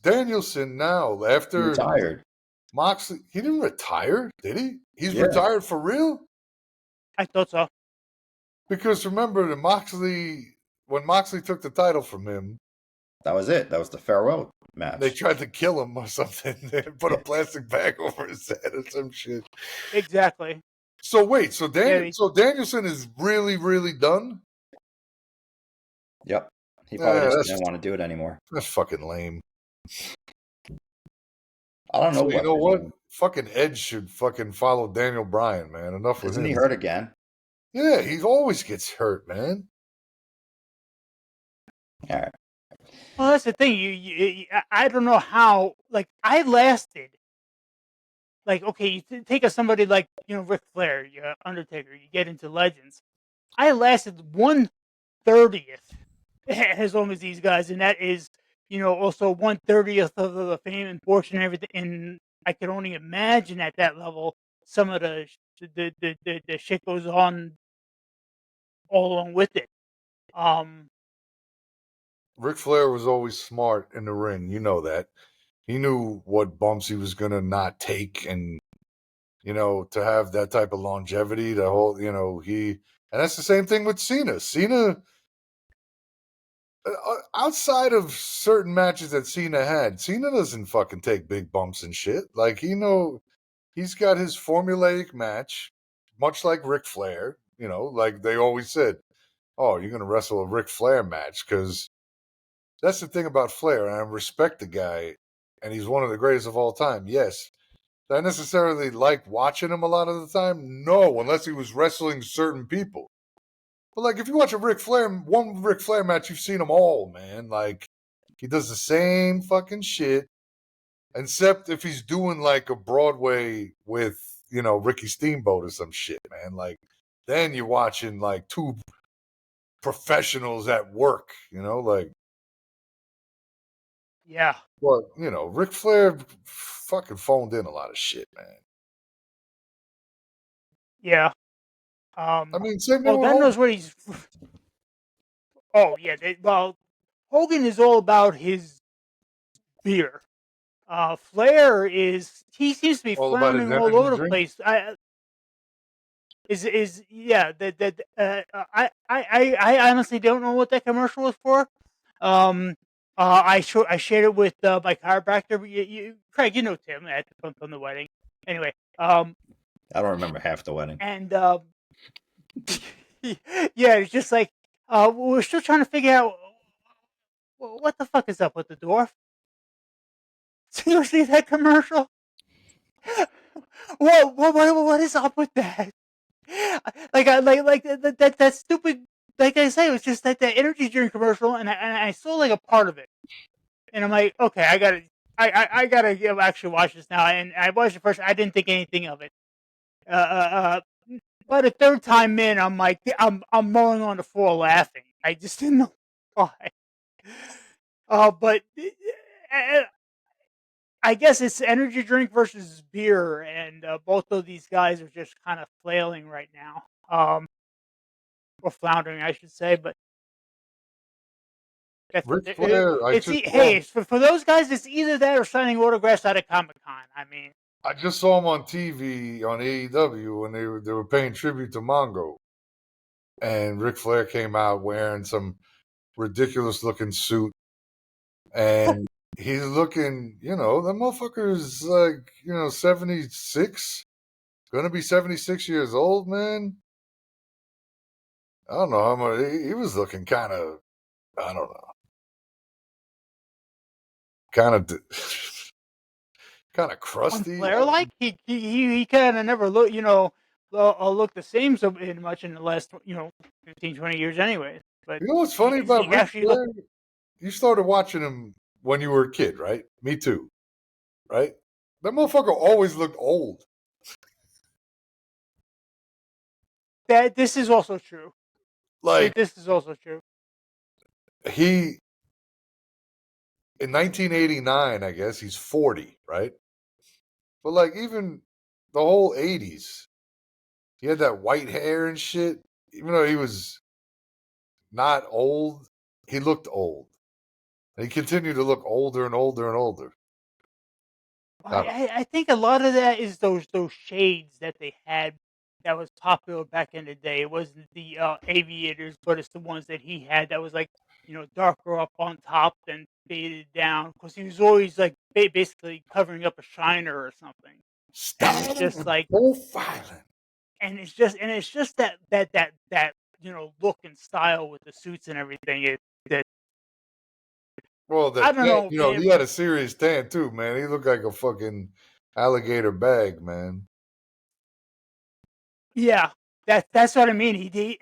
[SPEAKER 2] Danielson now? After
[SPEAKER 3] He retired.
[SPEAKER 2] Moxley, he didn't retire, did he? He's retired for real?
[SPEAKER 1] I thought so.
[SPEAKER 2] Because remember when Moxley took the title from him,
[SPEAKER 3] that was it. That was the farewell match.
[SPEAKER 2] They tried to kill him or something. They put a plastic bag over his head or some shit.
[SPEAKER 1] Exactly.
[SPEAKER 2] So wait, so Danielson is really, really done?
[SPEAKER 3] Yep. He probably just didn't want to do it anymore.
[SPEAKER 2] That's fucking lame.
[SPEAKER 3] I don't know.
[SPEAKER 2] So you know what? Fucking Edge should fucking follow Daniel Bryan, man. Enough with him.
[SPEAKER 3] Isn't he hurt again?
[SPEAKER 2] Yeah, he always gets hurt, man.
[SPEAKER 3] All right.
[SPEAKER 1] Well, that's the thing. I don't know how. Like, I lasted like, okay, you take somebody like, Ric Flair, Undertaker, you get into legends. I lasted 1/30th as long as these guys, and that is, also 1/30th of the fame and fortune and everything. And I could only imagine at that level some of the shit goes on all along with it.
[SPEAKER 2] Ric Flair was always smart in the ring. You know that. He knew what bumps he was going to not take. And, to have that type of longevity, the whole, and that's the same thing with Cena. Cena, outside of certain matches that Cena had, Cena doesn't fucking take big bumps and shit. Like, he's got his formulaic match, much like Ric Flair, like they always said, oh, you're going to wrestle a Ric Flair match, because that's the thing about Flair, and I respect the guy, and he's one of the greatest of all time. Yes. Do I necessarily like watching him a lot of the time? No, unless he was wrestling certain people. But, like, if you watch one Ric Flair match, you've seen them all, man. Like, he does the same fucking shit, except if he's doing, like, a Broadway with, Ricky Steamboat or some shit, man. Like, then you're watching, like, two professionals at work, like.
[SPEAKER 1] Yeah.
[SPEAKER 2] Well, Ric Flair fucking phoned in a lot of shit, man.
[SPEAKER 1] Yeah.
[SPEAKER 2] I mean, same thing
[SPEAKER 1] Well,
[SPEAKER 2] with
[SPEAKER 1] God
[SPEAKER 2] Hogan.
[SPEAKER 1] knows what he's. Oh yeah. Hogan is all about his beer. Flair he seems to be
[SPEAKER 2] All about his
[SPEAKER 1] floundering all
[SPEAKER 2] energy
[SPEAKER 1] over the
[SPEAKER 2] drink.
[SPEAKER 1] place. Yeah, I honestly don't know what that commercial was for. I shared it with my chiropractor. Craig, you know Tim at from the wedding. Anyway,
[SPEAKER 3] I don't remember half the wedding.
[SPEAKER 1] and yeah, it's just like we're still trying to figure out what the fuck is up with the dwarf. Seriously, that commercial? What is up with that? That stupid. Like I say, it was just that energy drink commercial, and I saw like a part of it, and I'm like, okay, I gotta actually watch this now. And I watched it first. I didn't think anything of it. But a third time in, I'm like, I'm rolling on the floor laughing. I just didn't know why. But I guess it's energy drink versus beer, and both of these guys are just kind of flailing right now. Or floundering, I should say. But that's
[SPEAKER 2] Ric Flair,
[SPEAKER 1] hey, for those guys, it's either that or signing autographs at a Comic-Con. I mean,
[SPEAKER 2] I just saw him on TV on AEW when they were paying tribute to Mongo, and Ric Flair came out wearing some ridiculous looking suit, and he's looking, the motherfucker's like, 76, gonna be 76 years old, man. I don't know how much he was looking kind of, I don't know, kind of. Kind of
[SPEAKER 1] on
[SPEAKER 2] crusty.
[SPEAKER 1] Flair, like he kind of never look, look the same so much in the last 15, 20 years, anyway. But
[SPEAKER 2] You know what's funny
[SPEAKER 1] he
[SPEAKER 2] about Ric
[SPEAKER 1] actually looked.
[SPEAKER 2] Flair? You started watching him when you were a kid, right? Me too, right? That motherfucker always looked old.
[SPEAKER 1] That this is also true.
[SPEAKER 2] Like
[SPEAKER 1] This is also true.
[SPEAKER 2] he in 1989, I guess he's 40, right? But like even the whole 80s, he had that white hair and shit. Even though he was not old, he looked old. And he continued to look older and older and older.
[SPEAKER 1] I think a lot of that is those shades that they had that was popular back in the day. It wasn't the aviators, but it's the ones that he had that was like darker up on top than faded down because he was always like basically covering up a shiner or something. And it's
[SPEAKER 2] Styling
[SPEAKER 1] just
[SPEAKER 2] and
[SPEAKER 1] like,
[SPEAKER 2] profiling.
[SPEAKER 1] and it's just that look and style with the suits and everything.
[SPEAKER 2] Well, the
[SPEAKER 1] I don't
[SPEAKER 2] tan,
[SPEAKER 1] know.
[SPEAKER 2] he had a serious tan too, man. He looked like a fucking alligator bag, man.
[SPEAKER 1] Yeah, that's what I mean. He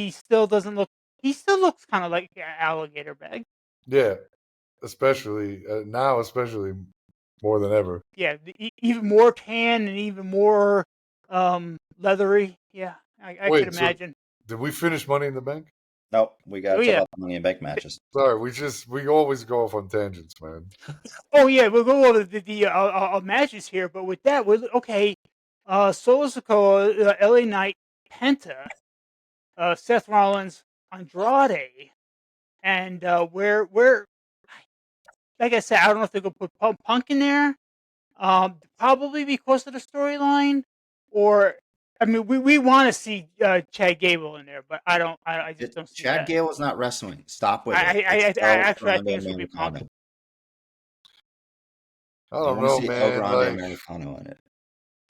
[SPEAKER 1] still doesn't look. He still looks kind of like an alligator bag.
[SPEAKER 2] Yeah, especially now, especially more than ever.
[SPEAKER 1] Yeah, even more tan and even more leathery. Yeah, I could
[SPEAKER 2] Wait, so
[SPEAKER 1] imagine.
[SPEAKER 2] did we finish Money in the Bank?
[SPEAKER 3] Nope, we got
[SPEAKER 1] Oh
[SPEAKER 3] to talk
[SPEAKER 1] yeah.
[SPEAKER 3] about the Money in Bank matches.
[SPEAKER 2] Sorry, we always go off on tangents, man.
[SPEAKER 1] Oh yeah, we'll go over the matches here, but with that, we're okay. Solo Sikoa, LA Knight, Penta, Seth Rollins, Andrade, and where like I said, I don't know if they're gonna put Punk in there. Probably because of the storyline, or I mean, we want to see Chad Gable in there, but I just don't see
[SPEAKER 3] Chad
[SPEAKER 1] that.
[SPEAKER 3] Gable is not wrestling. Stop with it. It's
[SPEAKER 1] I
[SPEAKER 3] El
[SPEAKER 1] actually I
[SPEAKER 3] Grande
[SPEAKER 1] think this would be Punk.
[SPEAKER 3] Americano.
[SPEAKER 2] I
[SPEAKER 3] I
[SPEAKER 2] don't
[SPEAKER 3] want to
[SPEAKER 2] know,
[SPEAKER 3] see El
[SPEAKER 2] man.
[SPEAKER 3] Grande
[SPEAKER 2] Like,
[SPEAKER 3] Americano in it.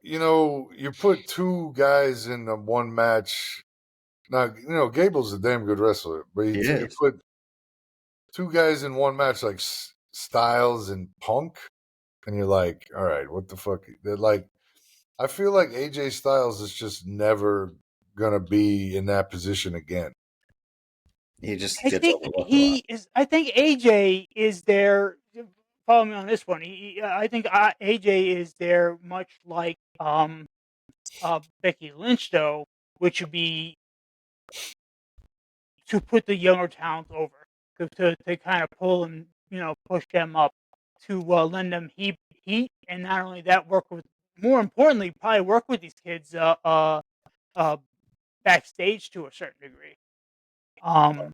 [SPEAKER 2] you put two guys in one match. Now, Gable's a damn good wrestler, but
[SPEAKER 3] He
[SPEAKER 2] you
[SPEAKER 3] is.
[SPEAKER 2] put two guys in one match like Styles and Punk, and you're like, all right, what the fuck? They're like, I feel like AJ Styles is just never gonna be in that position again.
[SPEAKER 3] He just
[SPEAKER 1] I
[SPEAKER 3] gets
[SPEAKER 1] think
[SPEAKER 3] overlooked a lot.
[SPEAKER 1] he is. I think AJ is there. Follow me on this one. I think AJ is there, much like Becky Lynch, though, which would be to put the younger talent over, to kind of pull and push them up, to lend them heat, and not only that, work with, more importantly, probably work with these kids uh, backstage to a certain degree.
[SPEAKER 2] I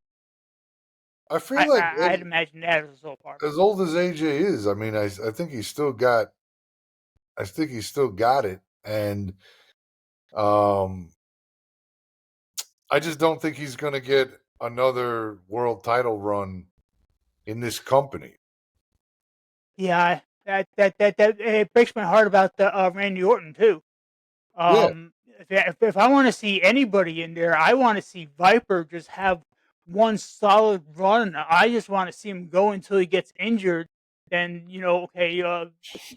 [SPEAKER 2] feel like
[SPEAKER 1] I'd imagine that as a sole part.
[SPEAKER 2] as old as AJ is, I mean, I think he's still got. I think he's still got it, and I just don't think he's going to get another world title run in this company.
[SPEAKER 1] Yeah, that it breaks my heart about the Randy Orton too.
[SPEAKER 2] Yeah,
[SPEAKER 1] If I want to see anybody in there, I want to see Viper just have one solid run. I just want to see him go until he gets injured. Then okay,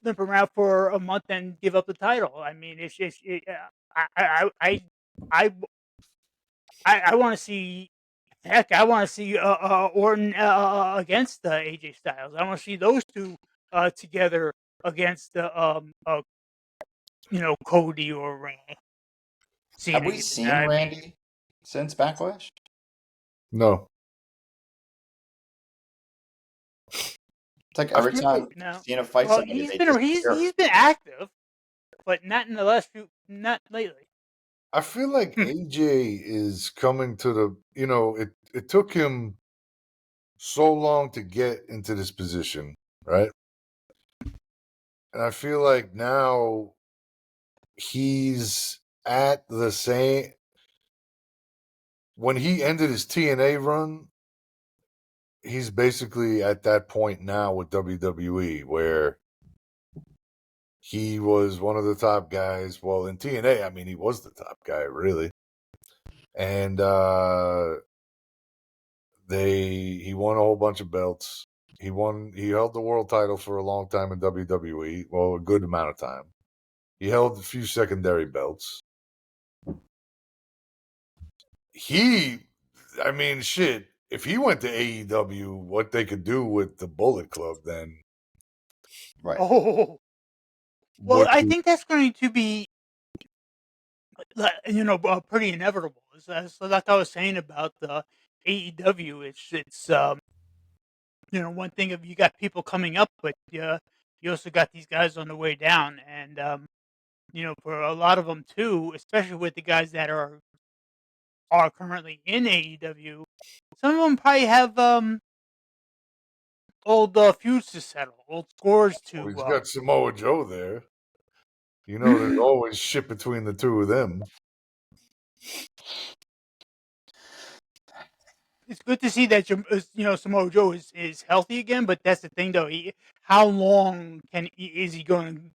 [SPEAKER 1] limp around for a month and give up the title. I mean, it's just I I want to see. Heck, I want to see Orton against AJ Styles. I want to see those two together against Cody or
[SPEAKER 3] Have
[SPEAKER 1] Cena.
[SPEAKER 3] we
[SPEAKER 1] Even
[SPEAKER 3] seen
[SPEAKER 1] I mean,
[SPEAKER 3] Randy since Backlash?
[SPEAKER 2] no.
[SPEAKER 3] It's like
[SPEAKER 2] I
[SPEAKER 3] every
[SPEAKER 2] feel
[SPEAKER 3] time
[SPEAKER 1] no.
[SPEAKER 3] Cena fights
[SPEAKER 1] Well,
[SPEAKER 3] somebody, they disappear.
[SPEAKER 1] he's been active, but not in the last few, not lately.
[SPEAKER 2] I feel like AJ is coming to the. It took him so long to get into this position, right? And I feel like now he's at the same. When he ended his TNA run, he's basically at that point now with WWE where he was one of the top guys. Well, in TNA, I mean, he was the top guy, really. And he won a whole bunch of belts. He held the world title for a long time in WWE. Well, a good amount of time. He held a few secondary belts. I mean, shit. If he went to AEW, what they could do with the Bullet Club, then
[SPEAKER 3] Right.
[SPEAKER 1] Oh, well,
[SPEAKER 2] would
[SPEAKER 1] I
[SPEAKER 2] be.
[SPEAKER 1] think that's going to be pretty inevitable. So like I was saying about the AEW, it's one thing if you got people coming up, but you also got these guys on the way down, and for a lot of them too, especially with the guys that are currently in AEW, some of them probably have old feuds to settle, old scores
[SPEAKER 2] Well, he's
[SPEAKER 1] to.
[SPEAKER 2] got Samoa Joe there. There's always shit between the two of them.
[SPEAKER 1] It's good to see that Samoa Joe is healthy again, but that's the thing though. How long is he going?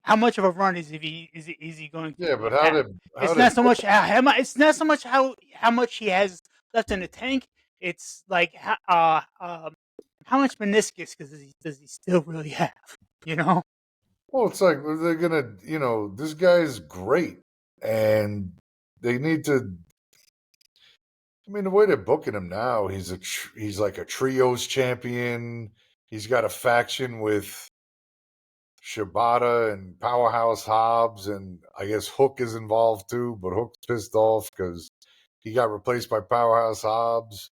[SPEAKER 1] How much of a run is he going
[SPEAKER 2] Yeah,
[SPEAKER 1] to
[SPEAKER 2] but how
[SPEAKER 1] have?
[SPEAKER 2] did
[SPEAKER 1] It's
[SPEAKER 2] how did
[SPEAKER 1] not so much it's not so much how much he has left in the tank. It's like how much meniscus does he still really have? You know.
[SPEAKER 2] well, it's like they're gonna, this guy's great, and they need to. I mean, the way they're booking him now, he's like a trios champion. He's got a faction with Shibata and Powerhouse Hobbs, and I guess Hook is involved too, but Hook's pissed off because he got replaced by Powerhouse Hobbs.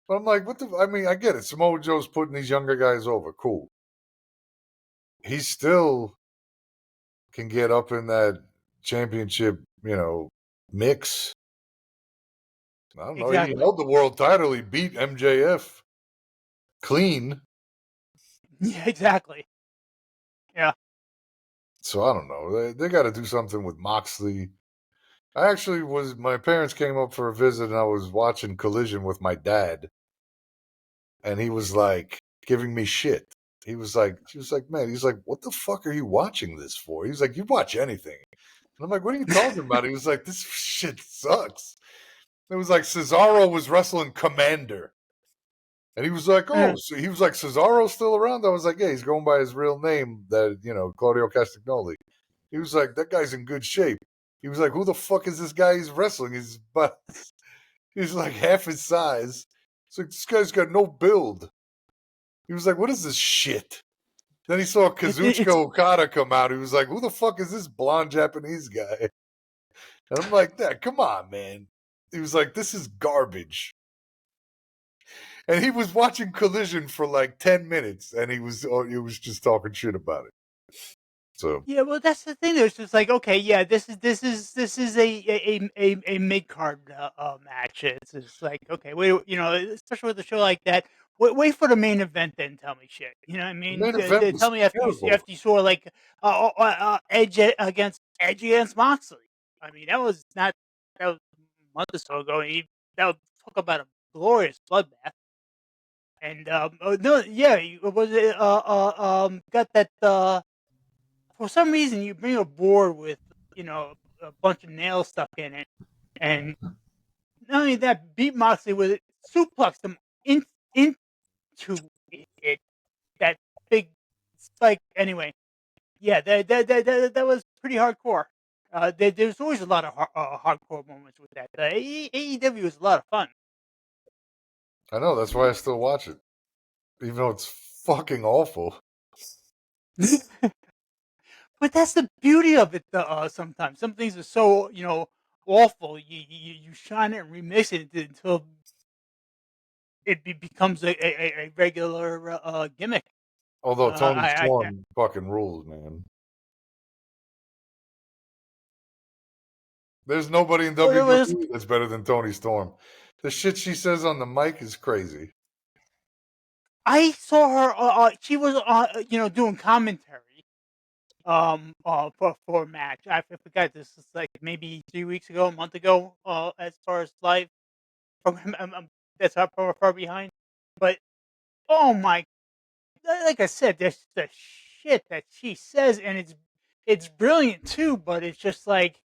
[SPEAKER 2] But I'm like, what the? I mean, I get it. Samoa Joe's putting these younger guys over. Cool. He still can get up in that championship, mix. I don't know. He
[SPEAKER 1] Exactly.
[SPEAKER 2] held the world title. He beat MJF clean.
[SPEAKER 1] Yeah, exactly. Yeah.
[SPEAKER 2] So I don't know. They got to do something with Moxley. My parents came up for a visit and I was watching Collision with my dad. And he was like giving me shit. She was like, man, he's like, what the fuck are you watching this for? He's like, you watch anything. And I'm like, what are you talking about? He was like, this shit sucks. It was like Cesaro was wrestling Commander. And he was like, oh, so he was like, Cesaro's still around? I was like, yeah, he's going by his real name, Claudio Castagnoli. He was like, that guy's in good shape. He was like, who the fuck is this guy he's wrestling? He's like half his size. It's like, this guy's got no build. He was like, what is this shit? Then he saw Kazuchika Okada come out. He was like, who the fuck is this blonde Japanese guy? And I'm like, come on, man. He was like, this is garbage. And he was watching Collision for like 10 minutes, and he was just talking shit about it. So
[SPEAKER 1] yeah, well, that's the thing. It's just like, okay, yeah, this is a mid card match. It's just like, okay, wait, especially with a show like that, wait for the main event, then tell me shit. You know what I
[SPEAKER 2] the
[SPEAKER 1] mean?
[SPEAKER 2] main event was
[SPEAKER 1] Tell me after
[SPEAKER 2] terrible.
[SPEAKER 1] you saw like Edge against Moxley. I mean, that was a month or so ago. That was talk about a glorious bloodbath. And no, yeah, was it got that for some reason you bring a board with a bunch of nails stuck in it, and not only that, beat Moxley with it, suplexed him into it, that big spike. Anyway, yeah, that was pretty hardcore. There's always a lot of hardcore moments with that. AEW is a lot of fun.
[SPEAKER 2] I know, that's why I still watch it. Even though it's fucking awful.
[SPEAKER 1] But that's the beauty of it. Sometimes some things are so awful. You shine it and remix it until it becomes a regular gimmick.
[SPEAKER 2] Although Tony
[SPEAKER 1] I
[SPEAKER 2] Storm fucking rules, man. There's nobody in WWE that's better than Tony Storm. The shit she says on the mic is crazy.
[SPEAKER 1] I saw her. She was doing commentary. For a match. I forgot. This is like maybe 3 weeks ago, a month ago. As far as live program, that's how far behind. But oh my, like I said, there's the shit that she says, and it's brilliant too. But it's just like,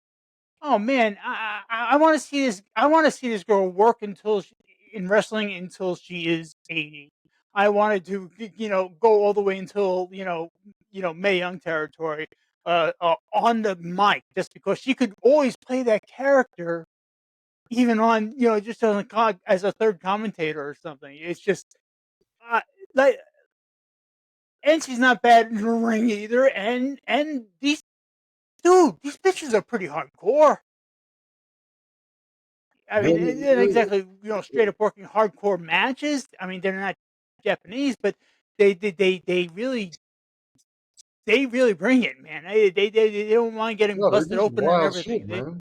[SPEAKER 1] oh man, I want to see this. I want to see this girl work in wrestling until she is 80. I wanted to, go all the way until Mae Young territory on the mic, just because she could always play that character, even on just on as a third commentator or something. It's just uh, like, and she's not bad in the ring either. And these bitches are pretty hardcore. I mean, they're not exactly straight up working hardcore matches. I mean, they're not Japanese, but they really bring it, man. They don't mind getting
[SPEAKER 2] No, they're
[SPEAKER 1] busted
[SPEAKER 2] just
[SPEAKER 1] open and
[SPEAKER 2] wild shit,
[SPEAKER 1] everything.
[SPEAKER 2] man.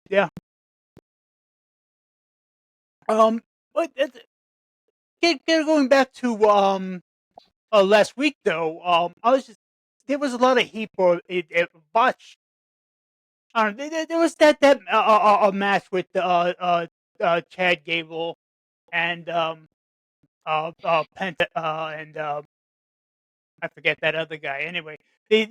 [SPEAKER 1] Yeah. But going back to last week though. There was a lot of heat for it. Botch. There was that a match with Chad Gable and Penta and I forget that other guy. Anyway, there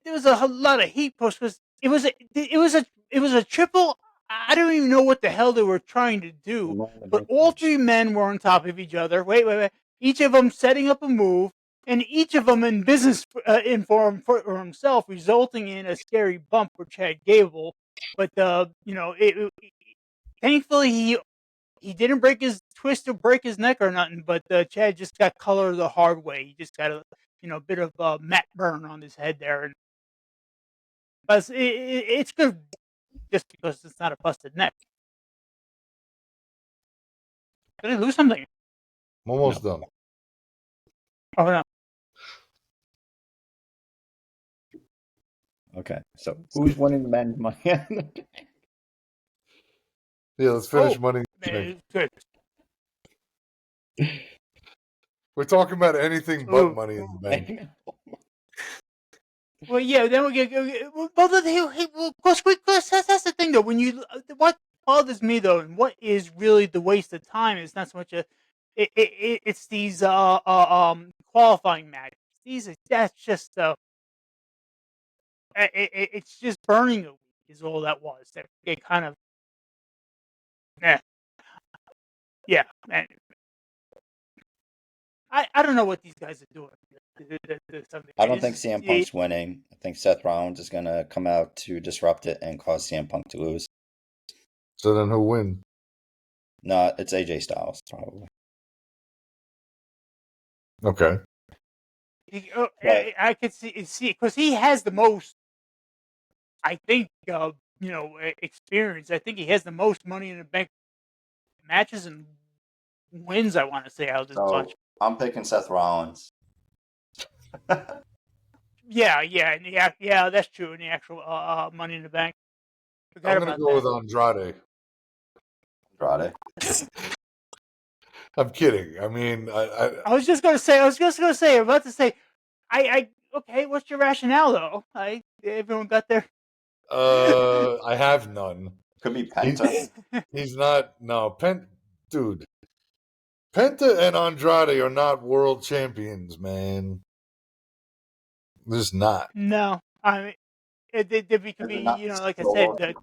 [SPEAKER 1] was a lot of heat pushed because it was a triple. I don't even know what the hell they were trying to do, but all three men were on top of each other. Wait. Each of them setting up a move, and each of them in business for himself, resulting in a scary bump for Chad Gable. But thankfully he didn't break his neck or nothing, but Chad just got colored the hard way. He just got a bit of matte burn on his head there, but it's good just because it's not a busted neck. Did I lose something?
[SPEAKER 2] I'm almost done.
[SPEAKER 1] Oh no.
[SPEAKER 3] Okay, so who's winning the men's money?
[SPEAKER 2] Yeah, let's finish Money in the
[SPEAKER 1] Man,
[SPEAKER 2] Bank.
[SPEAKER 1] it's good.
[SPEAKER 2] We're talking about anything but Money in the Bank.
[SPEAKER 1] Well, yeah. Then we get because that's the thing though. When you what bothers me though, and what is really the waste of time is not so much it's these qualifying matches. That's just it's just burning a week is all that was. It kind of yeah. Man. I don't know what these guys are doing.
[SPEAKER 3] I don't think CM Punk's winning. I think Seth Rollins is going to come out to disrupt it and cause CM Punk to lose.
[SPEAKER 2] So then who wins?
[SPEAKER 3] No, it's AJ Styles, probably.
[SPEAKER 2] Okay.
[SPEAKER 1] I could see because he has the most. I think experience. I think he has the most Money in the Bank matches and wins. I want to say out of this bunch.
[SPEAKER 3] I'm picking Seth Rollins.
[SPEAKER 1] Yeah, that's true. In the actual Money in the Bank,
[SPEAKER 2] I'm gonna go with Andrade. I'm kidding. I mean,
[SPEAKER 1] I was just gonna say. I'm about to say. Okay. What's your rationale though? Everyone got their.
[SPEAKER 2] I have none.
[SPEAKER 3] Could be Penta.
[SPEAKER 2] He's not. No, dude. Penta and Andrade are not world champions, man. They're just not.
[SPEAKER 1] No, I mean, they could be, like I said,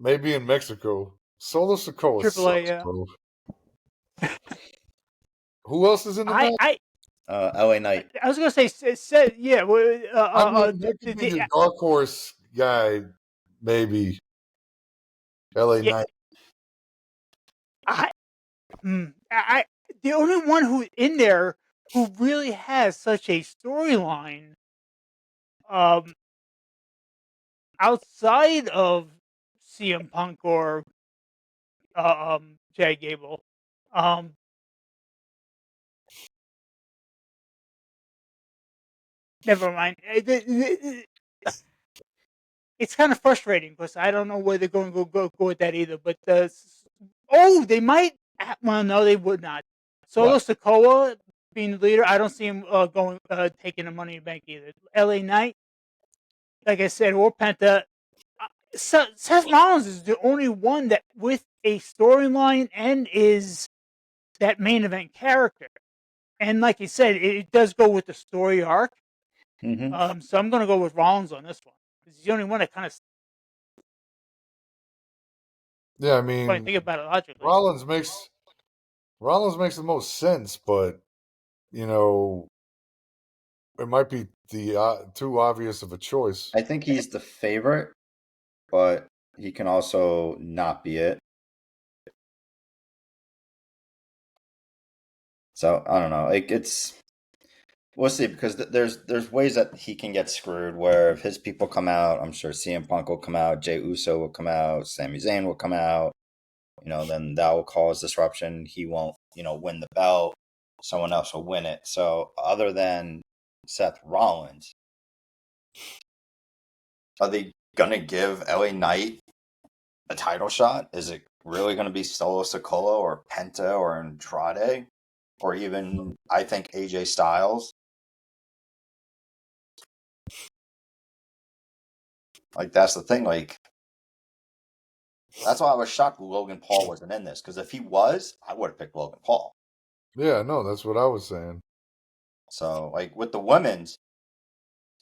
[SPEAKER 2] maybe in Mexico. Solo Sikoa
[SPEAKER 1] Triple A, yeah.
[SPEAKER 2] Bro. Who else is in the match?
[SPEAKER 3] LA Knight.
[SPEAKER 1] I was gonna say, yeah.
[SPEAKER 2] I mean, that could be the dark horse guy, maybe. LA Knight.
[SPEAKER 1] The only one who's in there who really has such a storyline, outside of CM Punk or Chad Gable, never mind. It's kind of frustrating because I don't know where they're going to go with that either. But they might. Well, no, they would not. Solo Sikoa being the leader, I don't see him taking the Money in the Bank either. LA Knight, like I said, or Penta. Seth Rollins is the only one that with a storyline and is that main event character. And like you said, it does go with the story arc.
[SPEAKER 3] Mm-hmm.
[SPEAKER 1] So I'm going to go with Rollins on this one. He's the only one that kind of.
[SPEAKER 2] Yeah, I mean,
[SPEAKER 1] think about it logically.
[SPEAKER 2] Rollins makes the most sense, but it might be the too obvious of a choice.
[SPEAKER 3] I think he's the favorite, but he can also not be it. So I don't know. We'll see, because there's ways that he can get screwed. Where if his people come out, I'm sure CM Punk will come out, Jey Uso will come out, Sami Zayn will come out. Then that will cause disruption. He won't, win the belt. Someone else will win it. So other than Seth Rollins, are they gonna give LA Knight a title shot? Is it really gonna be Solo Sikoa or Penta or Andrade? Or even, I think, AJ Styles? That's the thing. That's why I was shocked Logan Paul wasn't in this. Because if he was, I would have picked Logan Paul.
[SPEAKER 2] Yeah, no, that's what I was saying.
[SPEAKER 3] So, with the women's,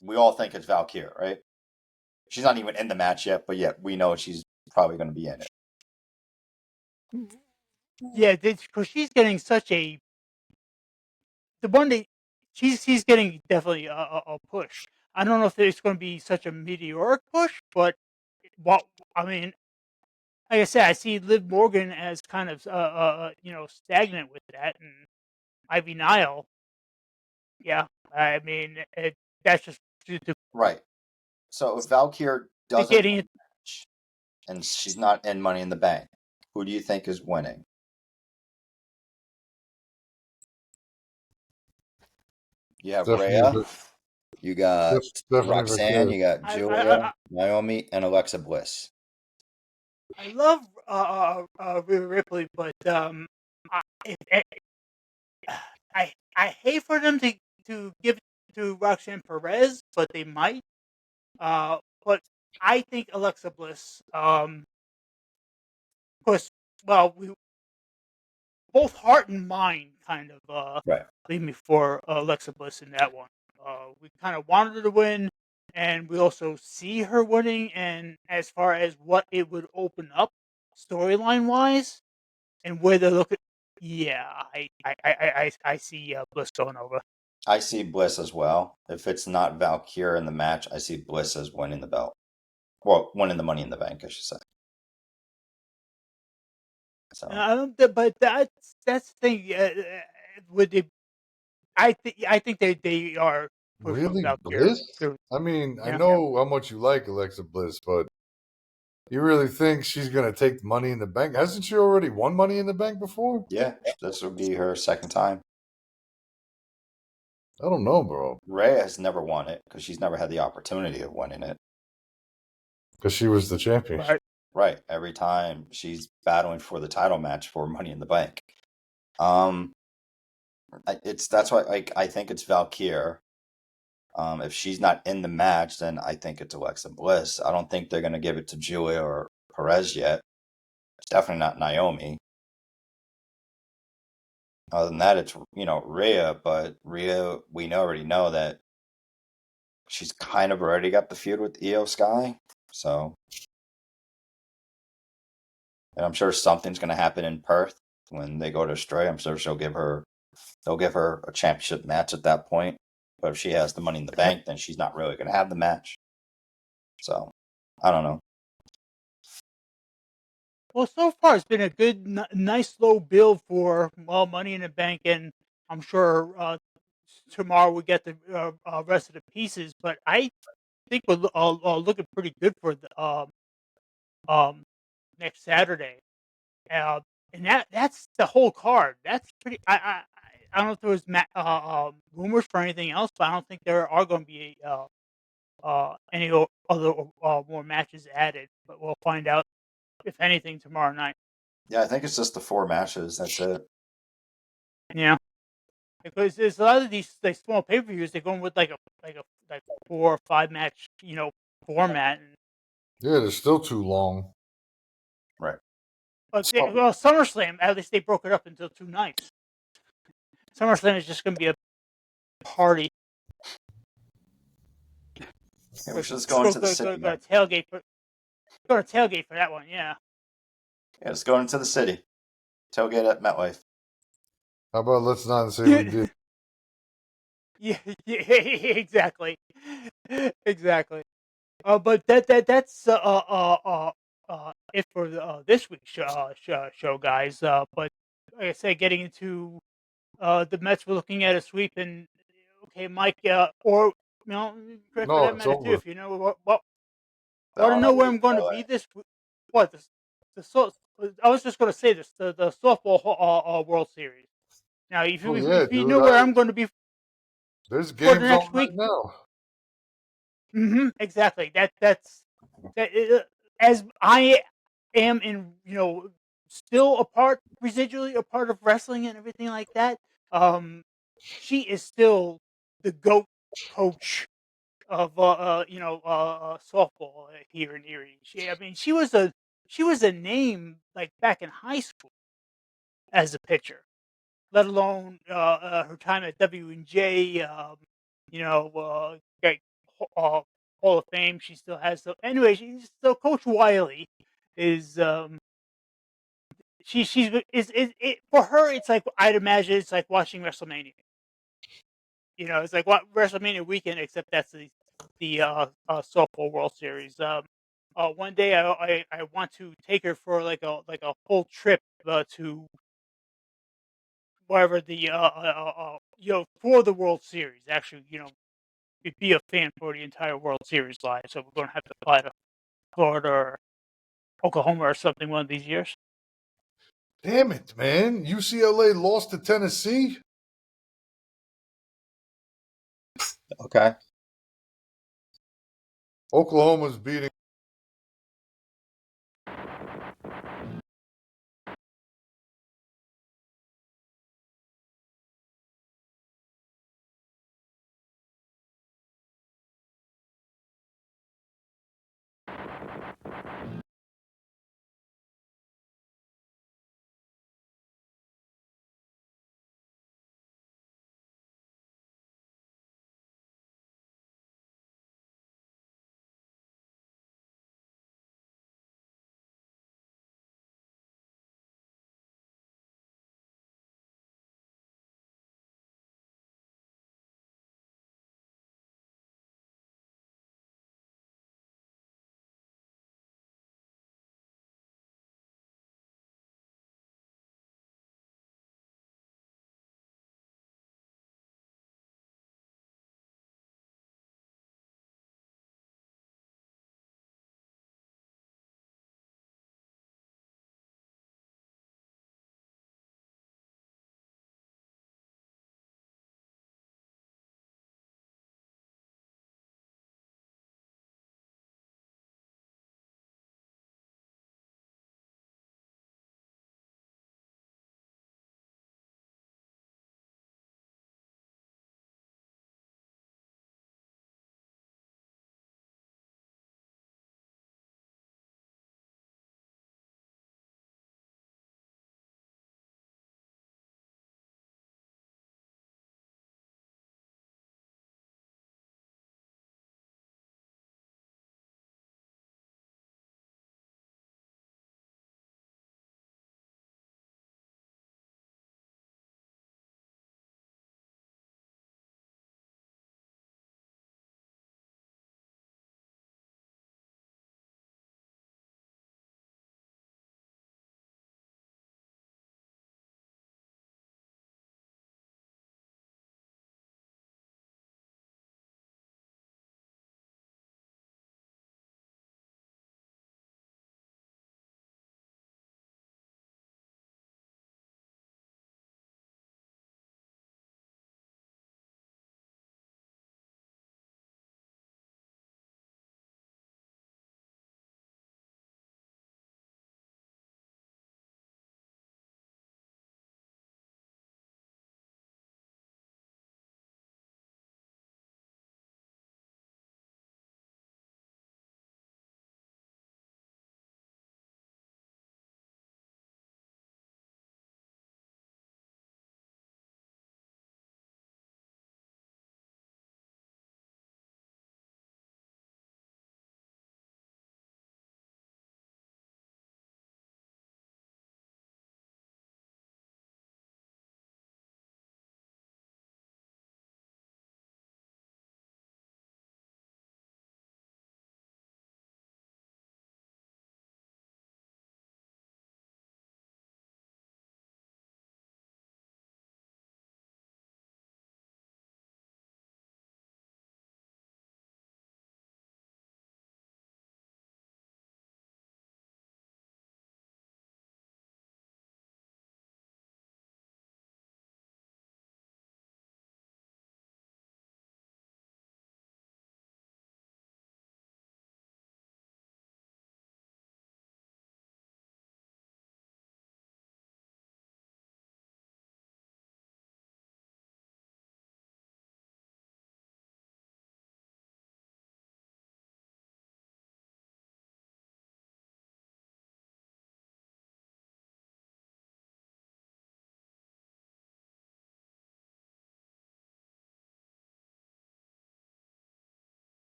[SPEAKER 3] we all think it's Valkyria, right? She's not even in the match yet, but yet we know she's probably going to be in it.
[SPEAKER 1] Yeah, because she's getting such a. The one that she's getting definitely a push. I don't know if it's going to be such a meteoric push, but like I said, I see Liv Morgan as kind of stagnant with that, and Ivy Nile. Yeah, I mean that's just to
[SPEAKER 3] Right. So if Valkyrie doesn't
[SPEAKER 1] getting it.
[SPEAKER 3] match and she's not in Money in the Bank, who do you think is winning? You have
[SPEAKER 2] Stephanie,
[SPEAKER 3] Rhea, you got
[SPEAKER 2] Stephanie
[SPEAKER 3] Roxanne,
[SPEAKER 2] Vaquero.
[SPEAKER 3] you got Julia, Naomi, and Alexa Bliss.
[SPEAKER 1] I love Rhea Ripley, but I, I hate for them to give it to Roxanne Perez, but they might. But I think Alexa Bliss. Of course, well, we both heart and mind kind of
[SPEAKER 3] Right.
[SPEAKER 1] lead me for Alexa Bliss in that one. We kind of wanted her to win, and we also see her winning. And as far as what it would open up storyline wise, and where they look at, yeah, I see Bliss going over.
[SPEAKER 3] I see Bliss as well. If it's not Valkyrie in the match, I see Bliss as winning the belt. Well, winning the Money in the Bank, I should say. So
[SPEAKER 1] But that's the thing. Would they? I think they are pushing
[SPEAKER 2] Really,
[SPEAKER 1] Valkyrie
[SPEAKER 2] Bliss?
[SPEAKER 1] through.
[SPEAKER 2] I mean, I
[SPEAKER 1] Yeah.
[SPEAKER 2] know how much you like Alexa Bliss, but you really think she's going to take Money in the Bank? Hasn't she already won Money in the Bank before?
[SPEAKER 3] yeah, this will be her second time.
[SPEAKER 2] I don't know, bro.
[SPEAKER 3] Rhea has never won it because she's never had the opportunity of winning it.
[SPEAKER 2] Because she was the champion.
[SPEAKER 3] Right. Every time she's battling for the title match for Money in the Bank. That's why I think it's Valkyrie. If she's not in the match, then I think it's Alexa Bliss. I don't think they're going to give it to Julia or Perez yet. It's definitely not Naomi. Other than that, it's Rhea, but Rhea, we already know that she's kind of already got the feud with Io Sky, so, and I'm sure something's going to happen in Perth when they go to Australia. I'm sure they'll give her a championship match at that point. But if she has the Money in the Bank, then she's not really going to have the match. So, I don't know.
[SPEAKER 1] Well, so far it's been a good, nice slow build for Money in the Bank, and I'm sure tomorrow we get the rest of the pieces. But I think we're looking pretty good for the next Saturday, and that's the whole card. That's pretty. I don't know if there was rumors for anything else, but I don't think there are going to be any other more matches added. But we'll find out if anything tomorrow night.
[SPEAKER 3] Yeah, I think it's just the 4 matches. That's it.
[SPEAKER 1] Yeah, because there's a lot of these small pay per views. They're going with like 4 or 5 match format. And,
[SPEAKER 2] Yeah, they're still too long.
[SPEAKER 3] Right.
[SPEAKER 1] but SummerSlam, at least they broke it up into 2 nights. SummerSlam is just going to be a party.
[SPEAKER 3] Yeah, we should just go into the city.
[SPEAKER 1] Go to tailgate for that one. Yeah.
[SPEAKER 3] Yeah, just go into the city. Tailgate at MetLife.
[SPEAKER 2] How about let's not say we did?
[SPEAKER 1] Yeah, exactly. But that's it for this week's show, guys. But like I said, getting into the Mets, we're looking at a sweep, and okay, Mike, or Greg, for that
[SPEAKER 2] it's
[SPEAKER 1] matter
[SPEAKER 2] over.
[SPEAKER 1] too. If you know want to know where I'm going to be this week, what I was just going to say this the softball World Series. Now, if you know where I'm going to be.
[SPEAKER 2] There's games
[SPEAKER 1] the next
[SPEAKER 2] on
[SPEAKER 1] week
[SPEAKER 2] right now.
[SPEAKER 1] Exactly. That's as I am in, still residually a part of wrestling and everything like that. She is still the GOAT coach of softball here in Erie. She was a name like back in high school as a pitcher, let alone her time at W&J. Like, Hall of Fame. She still has anyway. She's still Coach Wiley is she's for her. It's like I'd imagine it's like watching WrestleMania. It's like what WrestleMania weekend, except that's the softball World Series. one day I want to take her for like a full trip to wherever the for the World Series. Actually, be a fan for the entire World Series live. So we're gonna have to fly to Florida or Oklahoma or something one of these years.
[SPEAKER 2] Damn it, man. UCLA lost to Tennessee?
[SPEAKER 3] Okay.
[SPEAKER 2] Oklahoma's beating